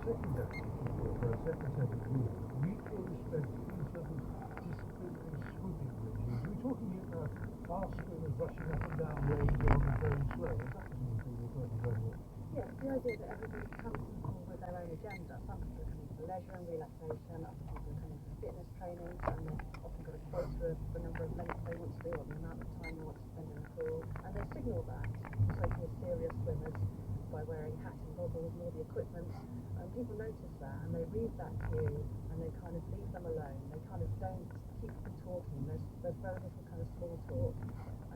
secondary issue for a secretary rule, mutual respect for each other's disciplinary swimming regimes. We're talking about fast swimmers rushing up and down lanes or going slow. Is that the sort of thing you're talking about here?
Yes, the idea that everybody comes to the pool with their own agenda. Some people are coming for leisure and relaxation, other people are coming for fitness training, and they've often got a quota of the number of minutes they want to do or the amount of time they want to spend in the pool. And they signal that to so-called serious swimmers by wearing hats and goggles and all the equipment. And people notice that and they read that cue and they kind of leave them alone. They kind of don't keep them talking. There's very little kind of small talk.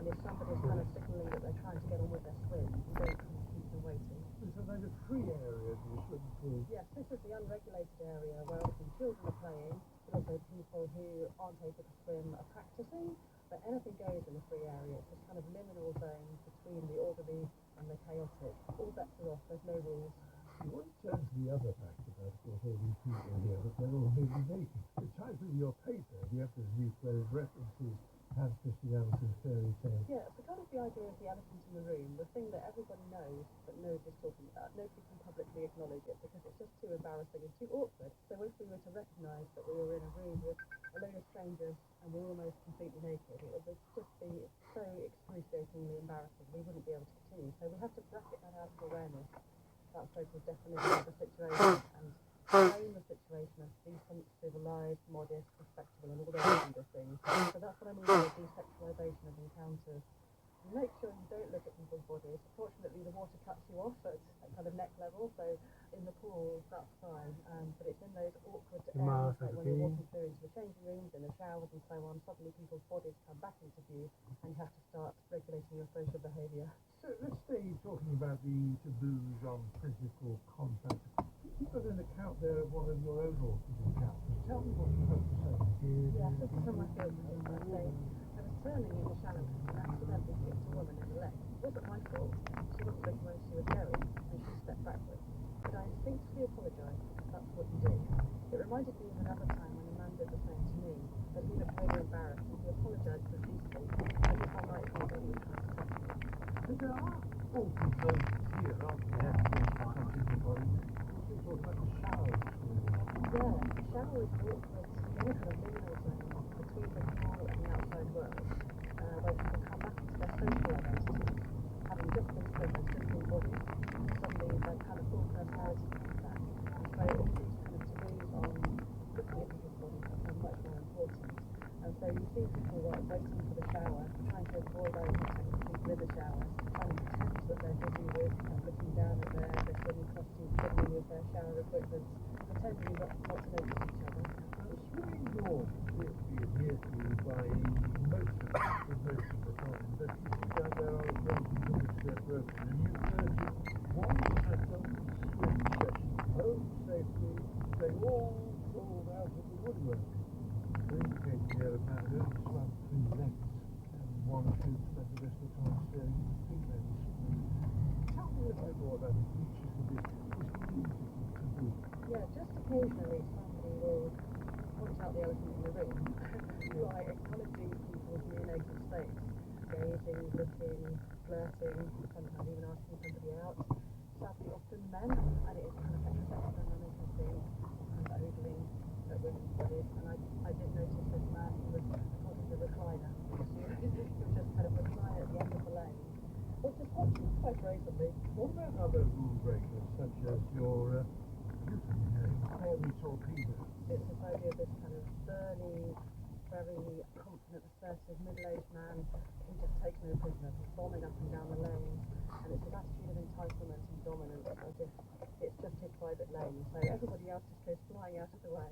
And if somebody's kind of signaling that they're trying to get on with their swim, you don't kind of keep them waiting.
It's a kind of free area to the swimming pool.
Yes, this is the unregulated area where often children are playing, but also people who aren't able to swim are practicing. But anything goes in the free area. It's this kind of liminal zone between the orderly and the chaotic. All bets are off. There's no rules.
You want to turn to the other fact about, of course, all these people here, that they're all nearly naked. The title of your paper, The Emperor's New Clothes, references Hans Christian Andersen's fairy tale.
Yeah, it's kind of the idea of the elephant in the room, the thing that everybody knows but nobody's talking about. Nobody can publicly acknowledge it because it's just too embarrassing and too awkward. So if we were to recognise that we were in a room with a load of strangers and we're almost completely naked, it would just be so excruciatingly embarrassing. We wouldn't be able to continue. So we have to bracket that out of awareness, that so-called definition of the situation, and frame the situation as decent, civilised, modest, respectable, and all those kind of things. So that's what I mean by desexualisation of encounters. You make sure you don't look at people's bodies. Fortunately, the water cuts you off at kind of neck level, so in the pool, that's fine. But it's in those awkward areas, like when you're walking through into the changing rooms, in the showers and so on, suddenly people's bodies come back into view, and you have to start regulating your social behaviour.
So let's stay talking about the taboos on physical contact. You've got an account there of one of your own author's encounters. Tell me what you have to say.
Yeah, this is from my field paper. I was turning in the shallow and accidentally kicked a woman in the leg. It wasn't my fault. She wasn't looking where she was going, and she stepped backwards. But I instinctively apologised. That's what you do. It reminded me of another time when a man did the same to me, but he looked really embarrassed and he apologised profusely, as if I might think that he was trying to touch me.
But there are awful zones here, aren't there? Touching the body. Also talk about the showers.
Yeah, the shower is awkward, in a kind of liminal zone between the pool and the outside world, where people come back into their social identity, having just been swimmers, just been bodies, and suddenly their kind of full personality comes back. And so all these kind of taboos on looking at people's bodies become much more important. And so you see people like waiting for the shower, trying to avoid eye contact with people in the shower, trying to pretend that they're busy with looking down at their swimming costumes, fiddling with their shower equipment, pretending not to notice each other.
Swimming laws appear to be adhered to by most of the time, but you see that there are occasions in which they're broken. And you urge one set of swim session, home safely, they all crawled out of the woodwork. So you came here apparently only swam 3 lengths, and one or two spent the rest of the time staring at the females. Tell me a bit more about the features of this musical taboo.
Yeah, just occasionally somebody will point out the elephant in the room by acknowledging people's neonatal states, gazing, looking, flirting, sometimes even asking somebody out. Sadly, often men, and it is kind of heterosexual dynamic, I think, kind of ogling at women's bodies. And I did notice this man, he was holding the recliner. He was just kind of reclining at the end of the lane, which is quite brazenly.
What about other rule breakers, such as your fairy torpedo?
It's this idea of this kind of burly, very confident, assertive, middle-aged man who just takes no prisoners. He's bombing up and down the lane, and it's an attitude of entitlement and dominance, as if it's just his private lane, so everybody else just goes flying out of the way.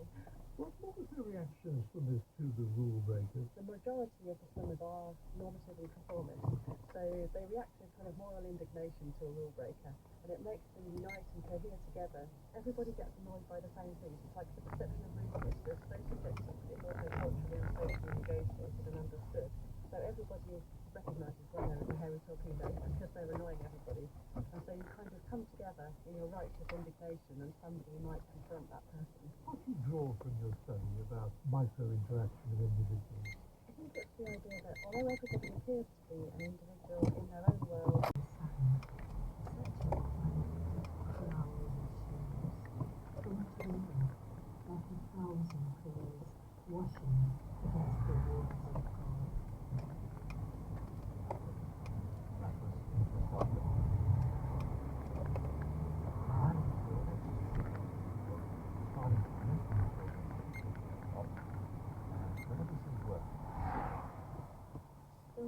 What was the reaction of swimmers to the rule breakers?
The majority of the swimmers are normative and conformist, so they react with kind of moral indignation to a rule breaker, and it makes them unite and cohere together. Everybody gets annoyed by the same things. It's like the perception of rudeness is so subjective, but it's also culturally and socially negotiated and understood. So everybody recognises when there is a hairy torpedo because they're annoying everybody. And so you kind of come together in your righteous indignation, and somebody might confront that person.
What do you draw from your study about micro-interaction of individuals?
I think it's the idea that although everybody appears to be an individual in their own world,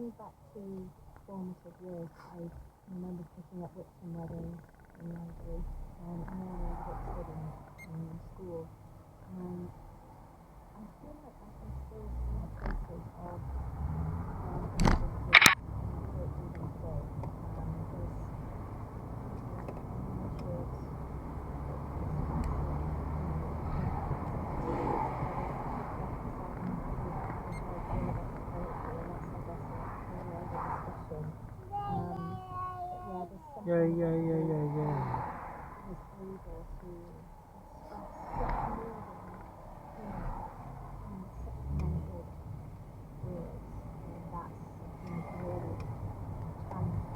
going back to formative years, I remember picking up Whitsun Wedding in library, and always Oxford in school, and I feel like I can still see traces of images in church even today. There's
Yeah.
was able to express such moving feelings in such candid words, and that's really challenging.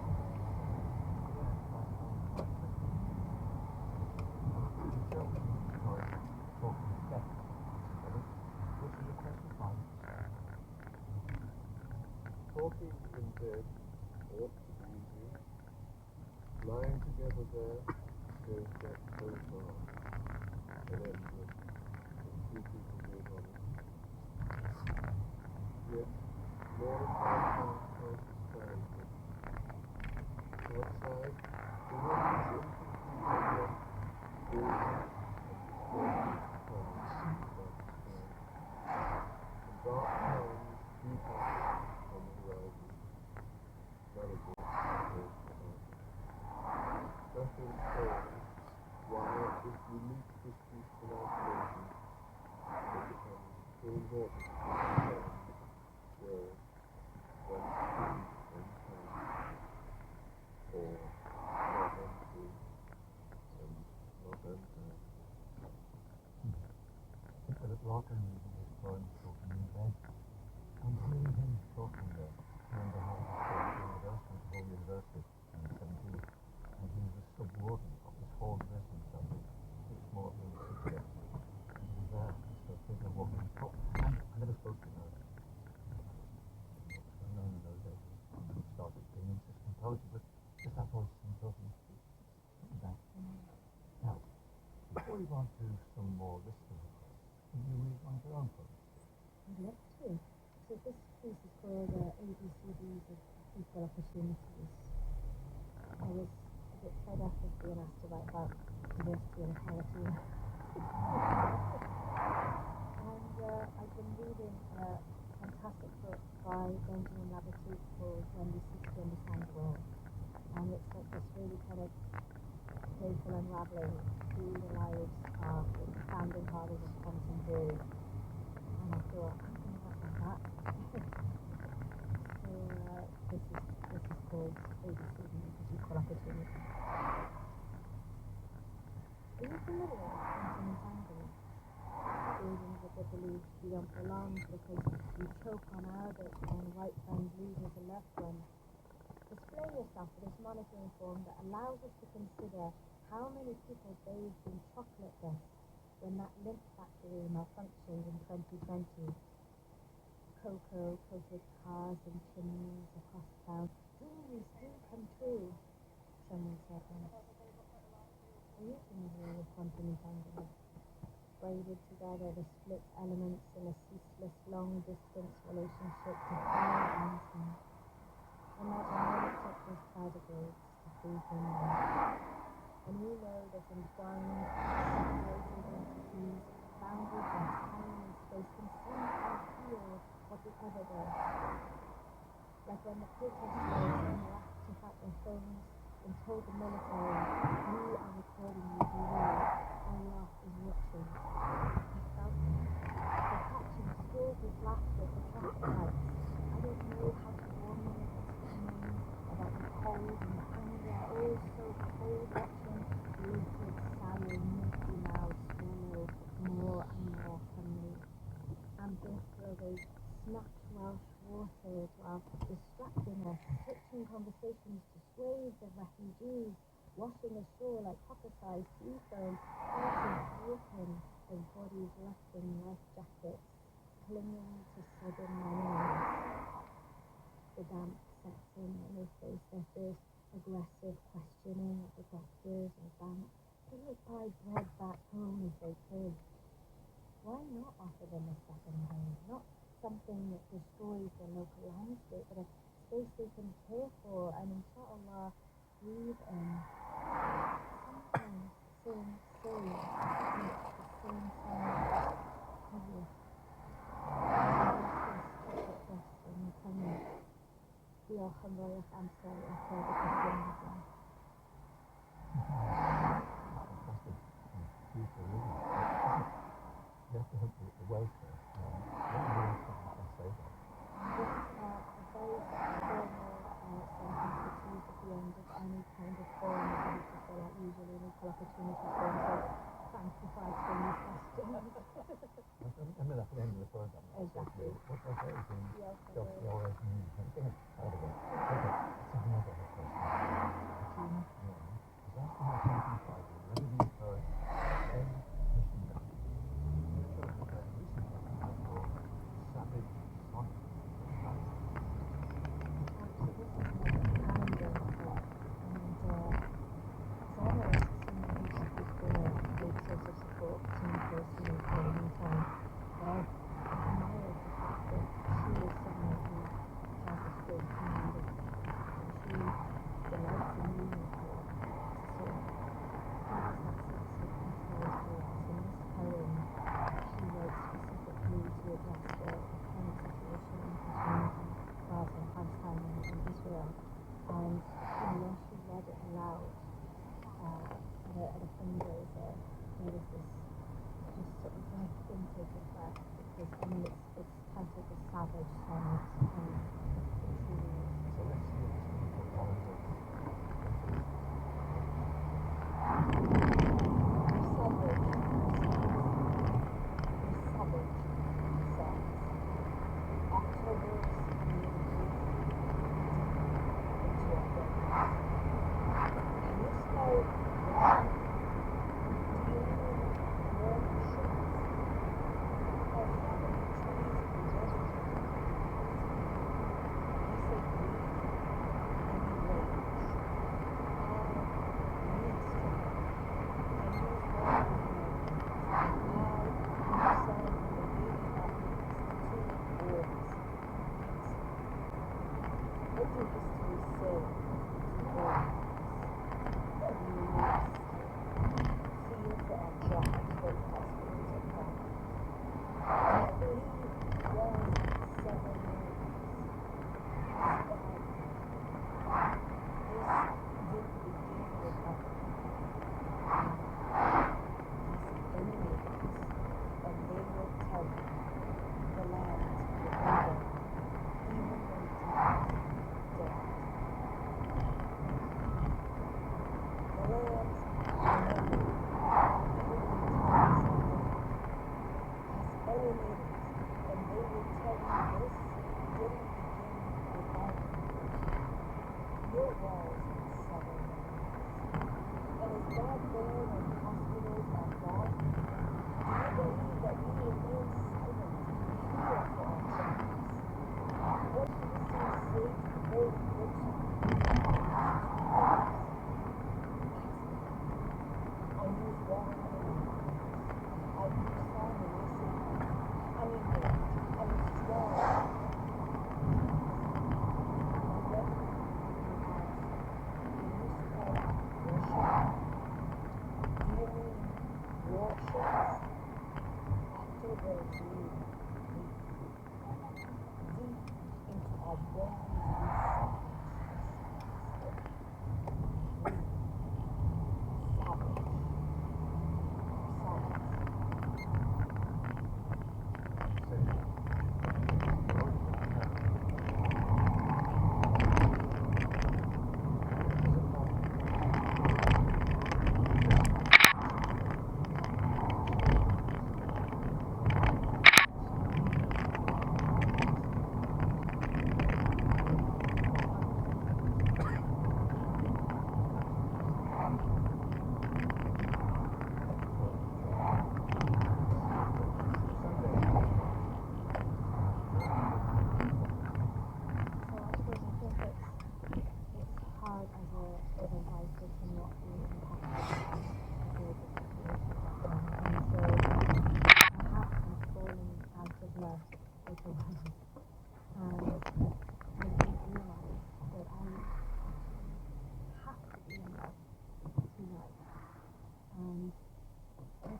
Talking in bed ought to be easy. Lying together there goes back so far. And endless. And two people being honest. Yet, more than half transparently. Outside, the wind is inconceivable, breathing and distorted clouds and dark clouds creep up on the horizon. None of this is nothing saying why if we meet this peaceful isolation, it becomes so important to understand where one is and can, or not untrue and not unkind.
Philip Larkin reading his poems talking in bed, and hearing him talking there. I remember how he spoke at university, in the 70s, and he was a sub-warden of this hall nursing study, which more than 6 years. And he was there, so a figure walking the top, and I never spoke to her. What was going on in those days? I started being interested in poetry, but just that voice and talking back. Now, before we go on to some more listening requests, can you read one of your own poems?
I'd love to. So this piece is called ABCDs of Equal Opportunities. I was a bit fed up of being asked to write about diversity and equality. And I've been reading a fantastic book by Benjamin Labatut called When We Seek to Understand the World. And it's like this really kind of playful unraveling through the lives of the founding fathers of quantum theory. And I thought, I'm going to write like that. So this is called ABCD, Equal Opportunity. Are you familiar with quantum entanglement? Buildings that they believe you don't belong because you choke on Arabic when white friends leave as a left one. Display yourself with this monitoring form that allows us to consider how many people bathed in chocolate dust when that lymph factory malfunctioned in 2020. Cocoa-coated cars and chimneys across town. Dreams do come true, someone said once. Are you familiar with quantum entanglement? Braided together the split elements in a ceaseless long-distance relationship to fire and sun. Imagine when it took those tardigrades to free Finland. And we know that entwined, separated entities, bounded by time and space, can see and feel what the other does. Like when the protesters interact to fight their phones and told the military, we are recording you, beware, Allah is watching. I felt it. The catching filled with laughter at the traffic lights. I don't know how to warn you of what's coming, about the cold and the anger, oh so cold watching liquid, sour, milky mouths swallow more and more firmly. Ambient brothers snapped Welsh waters while distracting us, switching conversations to swathes of refugees, washing ashore like copper-sized sea foam, faces dripping as bodies left in life jackets, clinging to sudden memories. The damp sets in and they face their first aggressive questioning of the doctors or banks. They would buy bread back home if they could. Why not offer them a second home? Not something that destroys the local landscape, but a
You have to hope that the welfare, what more can say that? Remember that at the end of the program.
Exactly.
What was that? The always means something out of it. Okay, let's have another question. Is asking how company fighting whether the encourage any mission company. You chose the term recently for savage sonic.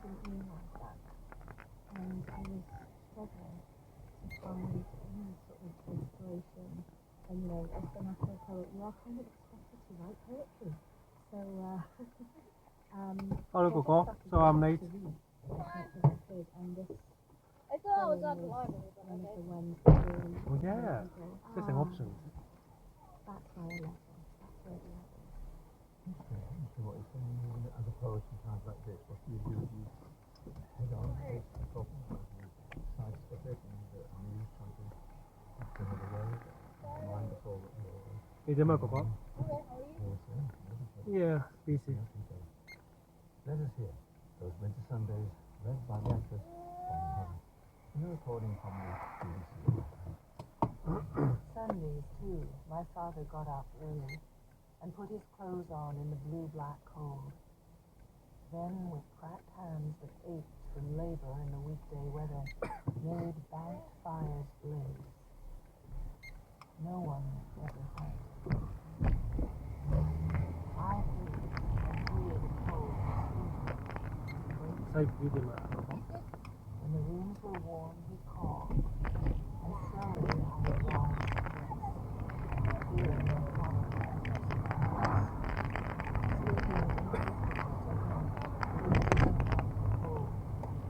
didn't realise that. And I was struggling to find any sort of inspiration. And you know, as the national poet, you are kind of expected to write poetry. So,
Sorry, Coco. So I'm late.
And this
I thought I was at the library, but
one of
okay.
the ones that really
Oh yeah, that's an option.
That's why I left it. That's where the
So what you're saying, as a poet in times like this, what do? You head on to the problem, you sidestep it, and you try to look another way, mind the whole
이제만 Coco. Yeah, busy.
Let us hear those winter Sundays read by the actress Bonnie Hunt in a recording from the BBC.
Sundays, too, my father got up early and put his clothes on in the blue-black cold. Then, with cracked hands that ached from labor in the weekday weather, made banked fires blaze. No one ever had. I hate and fear the cold
Type video만.
When the rooms were warm, he called, and slowly I lost breath, feeling the horror of sleeping in the cold,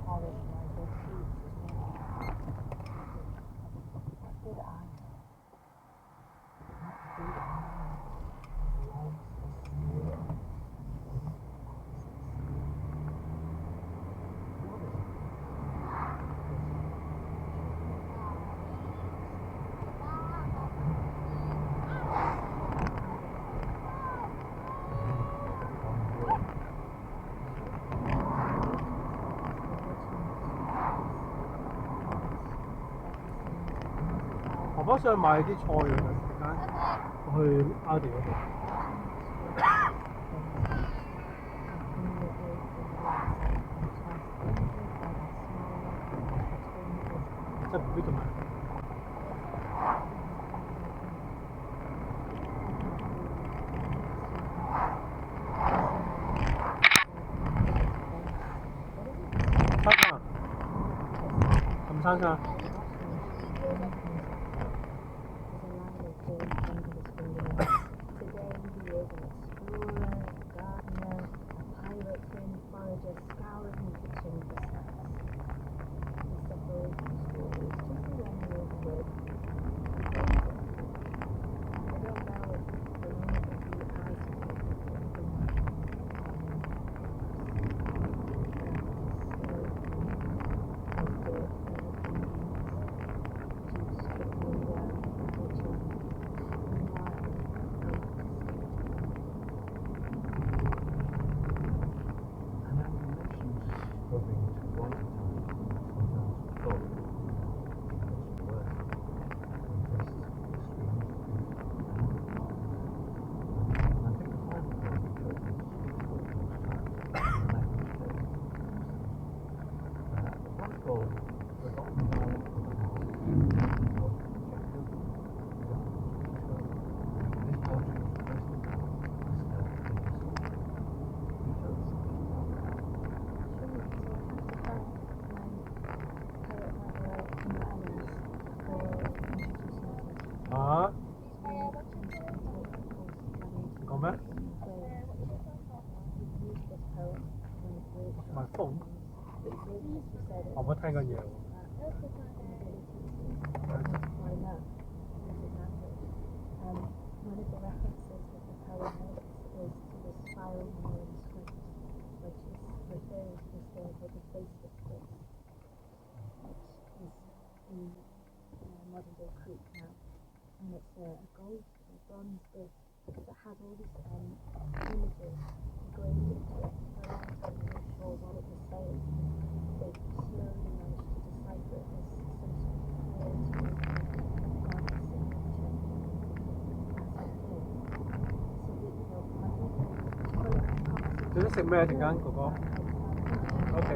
polished my bed sheets as well. What did I know? What did I know? Life's a snare.
我想買啲菜嘅時間，我去 Aldi 嗰度。即係邊度買？生㗎，咁生㗎。My phone? 我冇聽過嘢喎。
One of the references that the poem makes is to the spiral mirroring script, which is referring to this thing called the faceless script, which is in modern day Greek now. And it's a gold or bronze bit that has all these images engraved into it. For a long time, I'm not sure what it was saying. They slowly managed to decipher it as some sort of
你都食咩陣間哥哥 ？OK。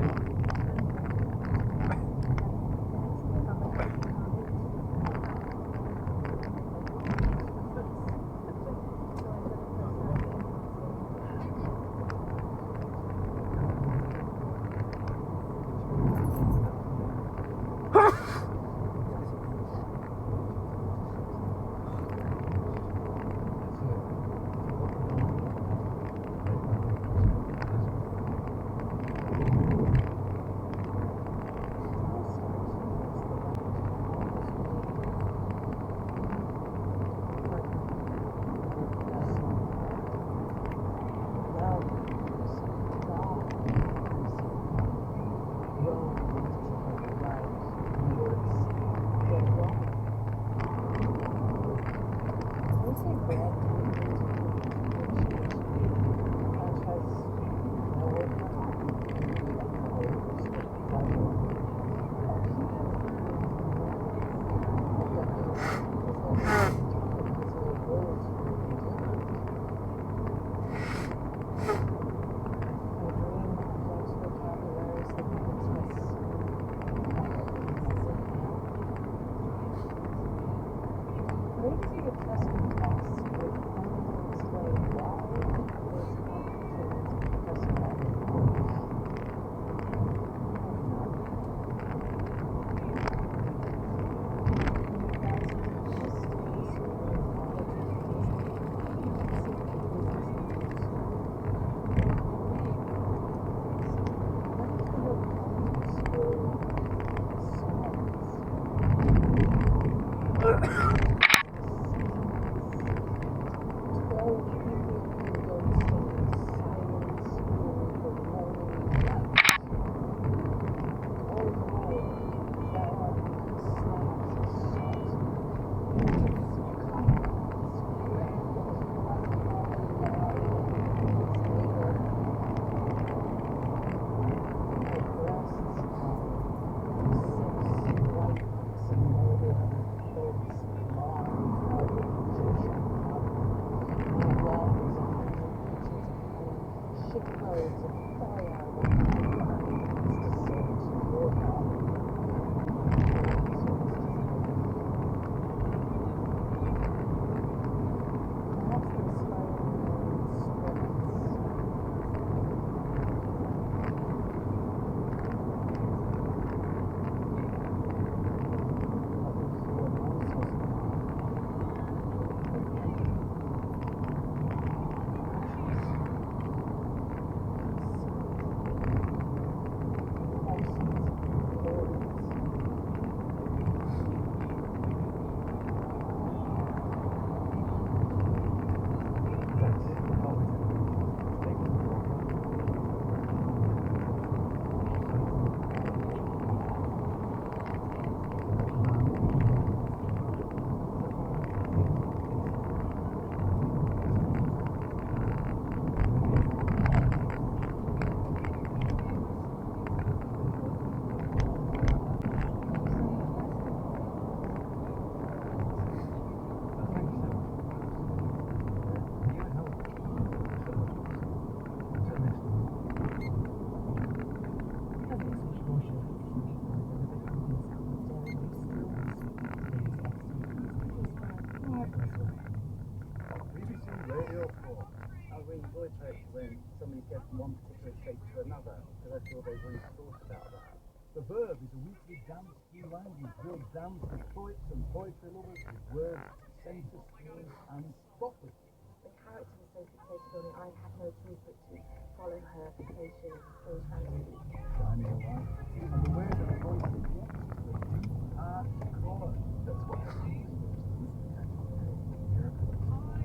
another, because I feel they've really sorted out that.
The Verb is a weekly dance new language. We'll dance with poets and poetry lovers with words, centre schemes and spotless.
The character is so fixated on it, I have no choice but to follow her fixation through fantasy.
Shining light. And the way that the voice reflects the deep hardcore. That's what happens.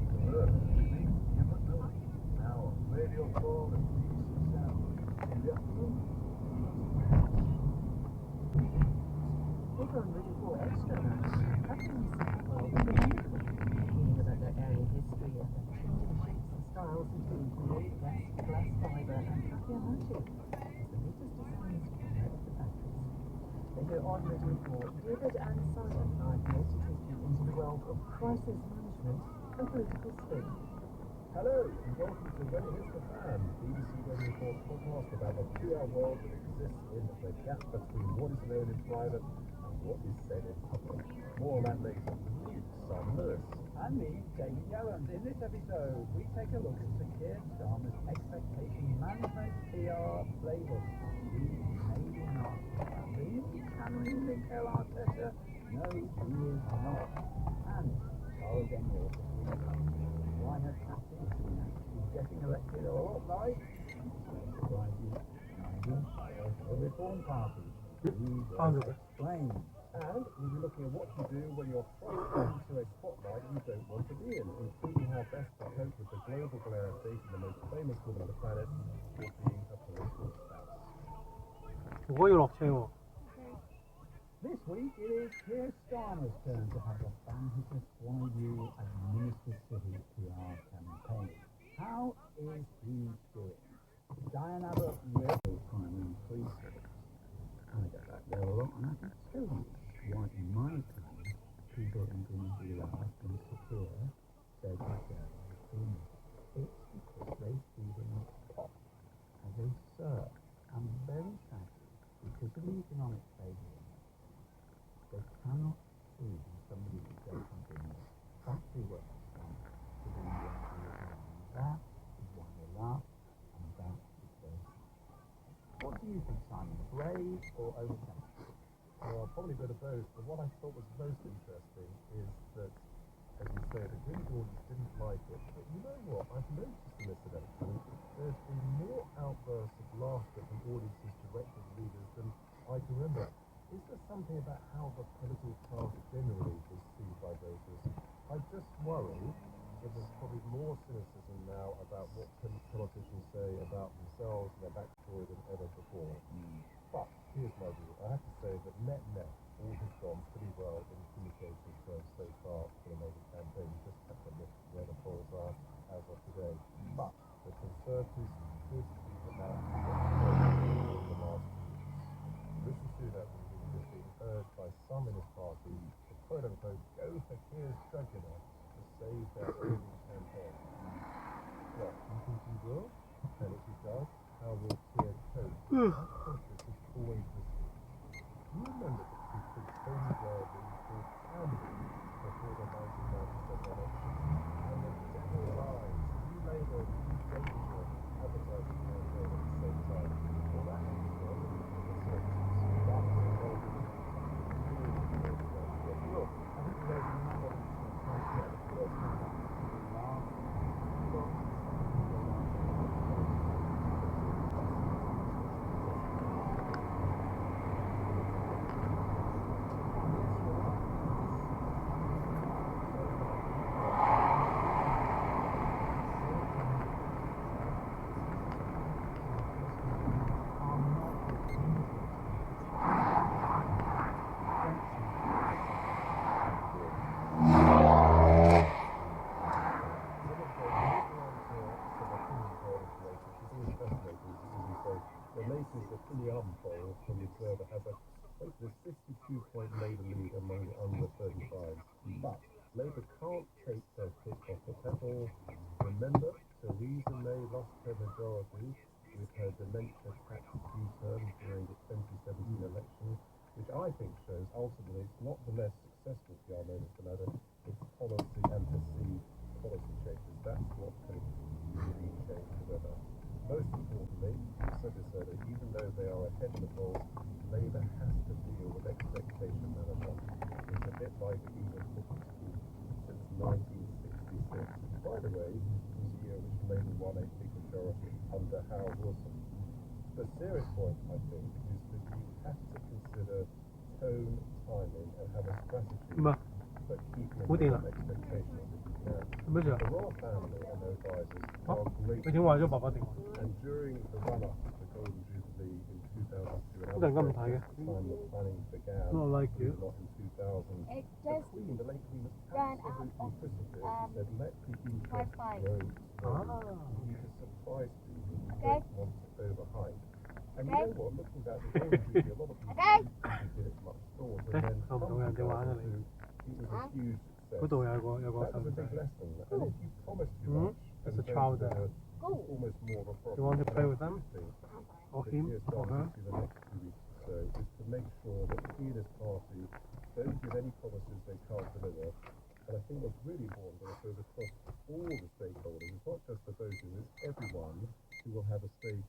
The Verb, we may never know it. Now on Radio 4 and BBC Sound. In the afternoon.
Over on Radio 4 Extra, Kathleen Sitwell was talking about their area history and the changing shapes and styles, including creative glass fibre and papier-mâché, as the latest designs for the batteries. They hear on Radio 4, David and Simon are here to take you into the world of crisis management and political spin.
Hello, and welcome to When It Hits the Fan, BBC Radio 4's podcast about the two-hour world that exists in the gap between what is known in private and what is said in public. More on that later. Simon Lewis.
And me, Jamie Yowens. In this episode, we take a look at Keir Starmer's expectation management PR playbook. Maybe not. Can we Mikel Arteta? No, he is not. And Charles Daniels. Why has Captain is getting elected a lot like? The Reform Party. He will explain.
And we'll be looking at what to do when you're thrust into a spotlight you don't want to be in, including how best to cope with the global glare of dating the most famous woman on the planet or being a political spouse.
This week it is Keir Starmer's turn to have a fan who just wanted you administer City PR campaign. How is he doing? Diane Abbott will primary increase. I get that there a lot, and I can tell you why, in my opinion, people in Venezuela and Secure said that they're doing it. It's because they see him pop as a sir, and very sadly, because of the economic failure, they cannot see somebody who does something exactly what they want to do. That is why they laugh, and that is their. What do you think, Simon? Brave or oversensitive?
Well, probably a bit of both, but what I thought was most interesting is that, as you say, the Green audience didn't like it. But you know what? I've noticed in this election, there's been more outbursts of laughter from audiences directed at leaders than I can remember. Is there something about how the political class generally is perceived by voters? I just worry that there's probably more cynicism now about what politicians say about themselves and their backstory than ever before. But here's my view. I have to say that net, all has gone pretty well in communication terms so far for the Labour campaign. We just have to look where the polls are as of today. But the Conservatives could be about the last weeks. Rishi Sunak is being urged by some in his party to quote-unquote go for Keir's jugular to save their early campaign. Well, do you think he will? And if he does, how will Keir cope? This is always risky. Do you remember that he could Tony Blair being called Andy before the 1997 election? And the devil lies. New Labour, New Labour advertising campaign at the same time. Well, that is well, the Conservatives. That's involved in look, I think the Labour number of the first time opinion poll from the Observer has a 62-point Labour lead among the under 35s. But Labour can't take their foot off the pedal. Remember, Theresa May lost her majority with her dementia-taxed U-turn during the 2017 election, which I think shows ultimately it's not the less successful PR moment for Labour, it's policy and perceived policy changes. That's what can really change the weather. Most importantly,
also just said that even though they are ahead in the polls, Labour has to deal with expectation management. It's a bit like being in public school since 1966, which, by the way, was the year which Labour won a big majority under Harold Wilson. The serious point, I think, is that you have to consider tone, timing, and have a strategy for keeping up expectations if you can. The royal family and their advisors are great. And during the run-up to the Golden Jubilee in 2002, and at the time that planning began,
Not like you.
not in 2000,
It
the
just
Queen, the late Queen, was
ran out
absolutely crystal clear. She said, let the interest
Wi-Fi.
grow slowly. You need to surprise people. You
Okay.
don't want to overhype. And
Okay.
you know what, looking back at the Golden Jubilee, a lot of people
Okay.
didn't give it much thought, and then come 2002, it was a huge success.
嗰度有個
That was
細
a
路
big
仔。
lesson, and if you promise too much,
There's a
then
child
there's
there.
almost more of a problem.
You want to
And
play
I
with them?
do think
Or
that
him?
he has
Or
done
her?
in the next 2 weeks or so is to make sure that he and his party don't give any promises they can't deliver. And I think what's really important is across all the stakeholders, it's not just the voters, it's everyone who will have a stake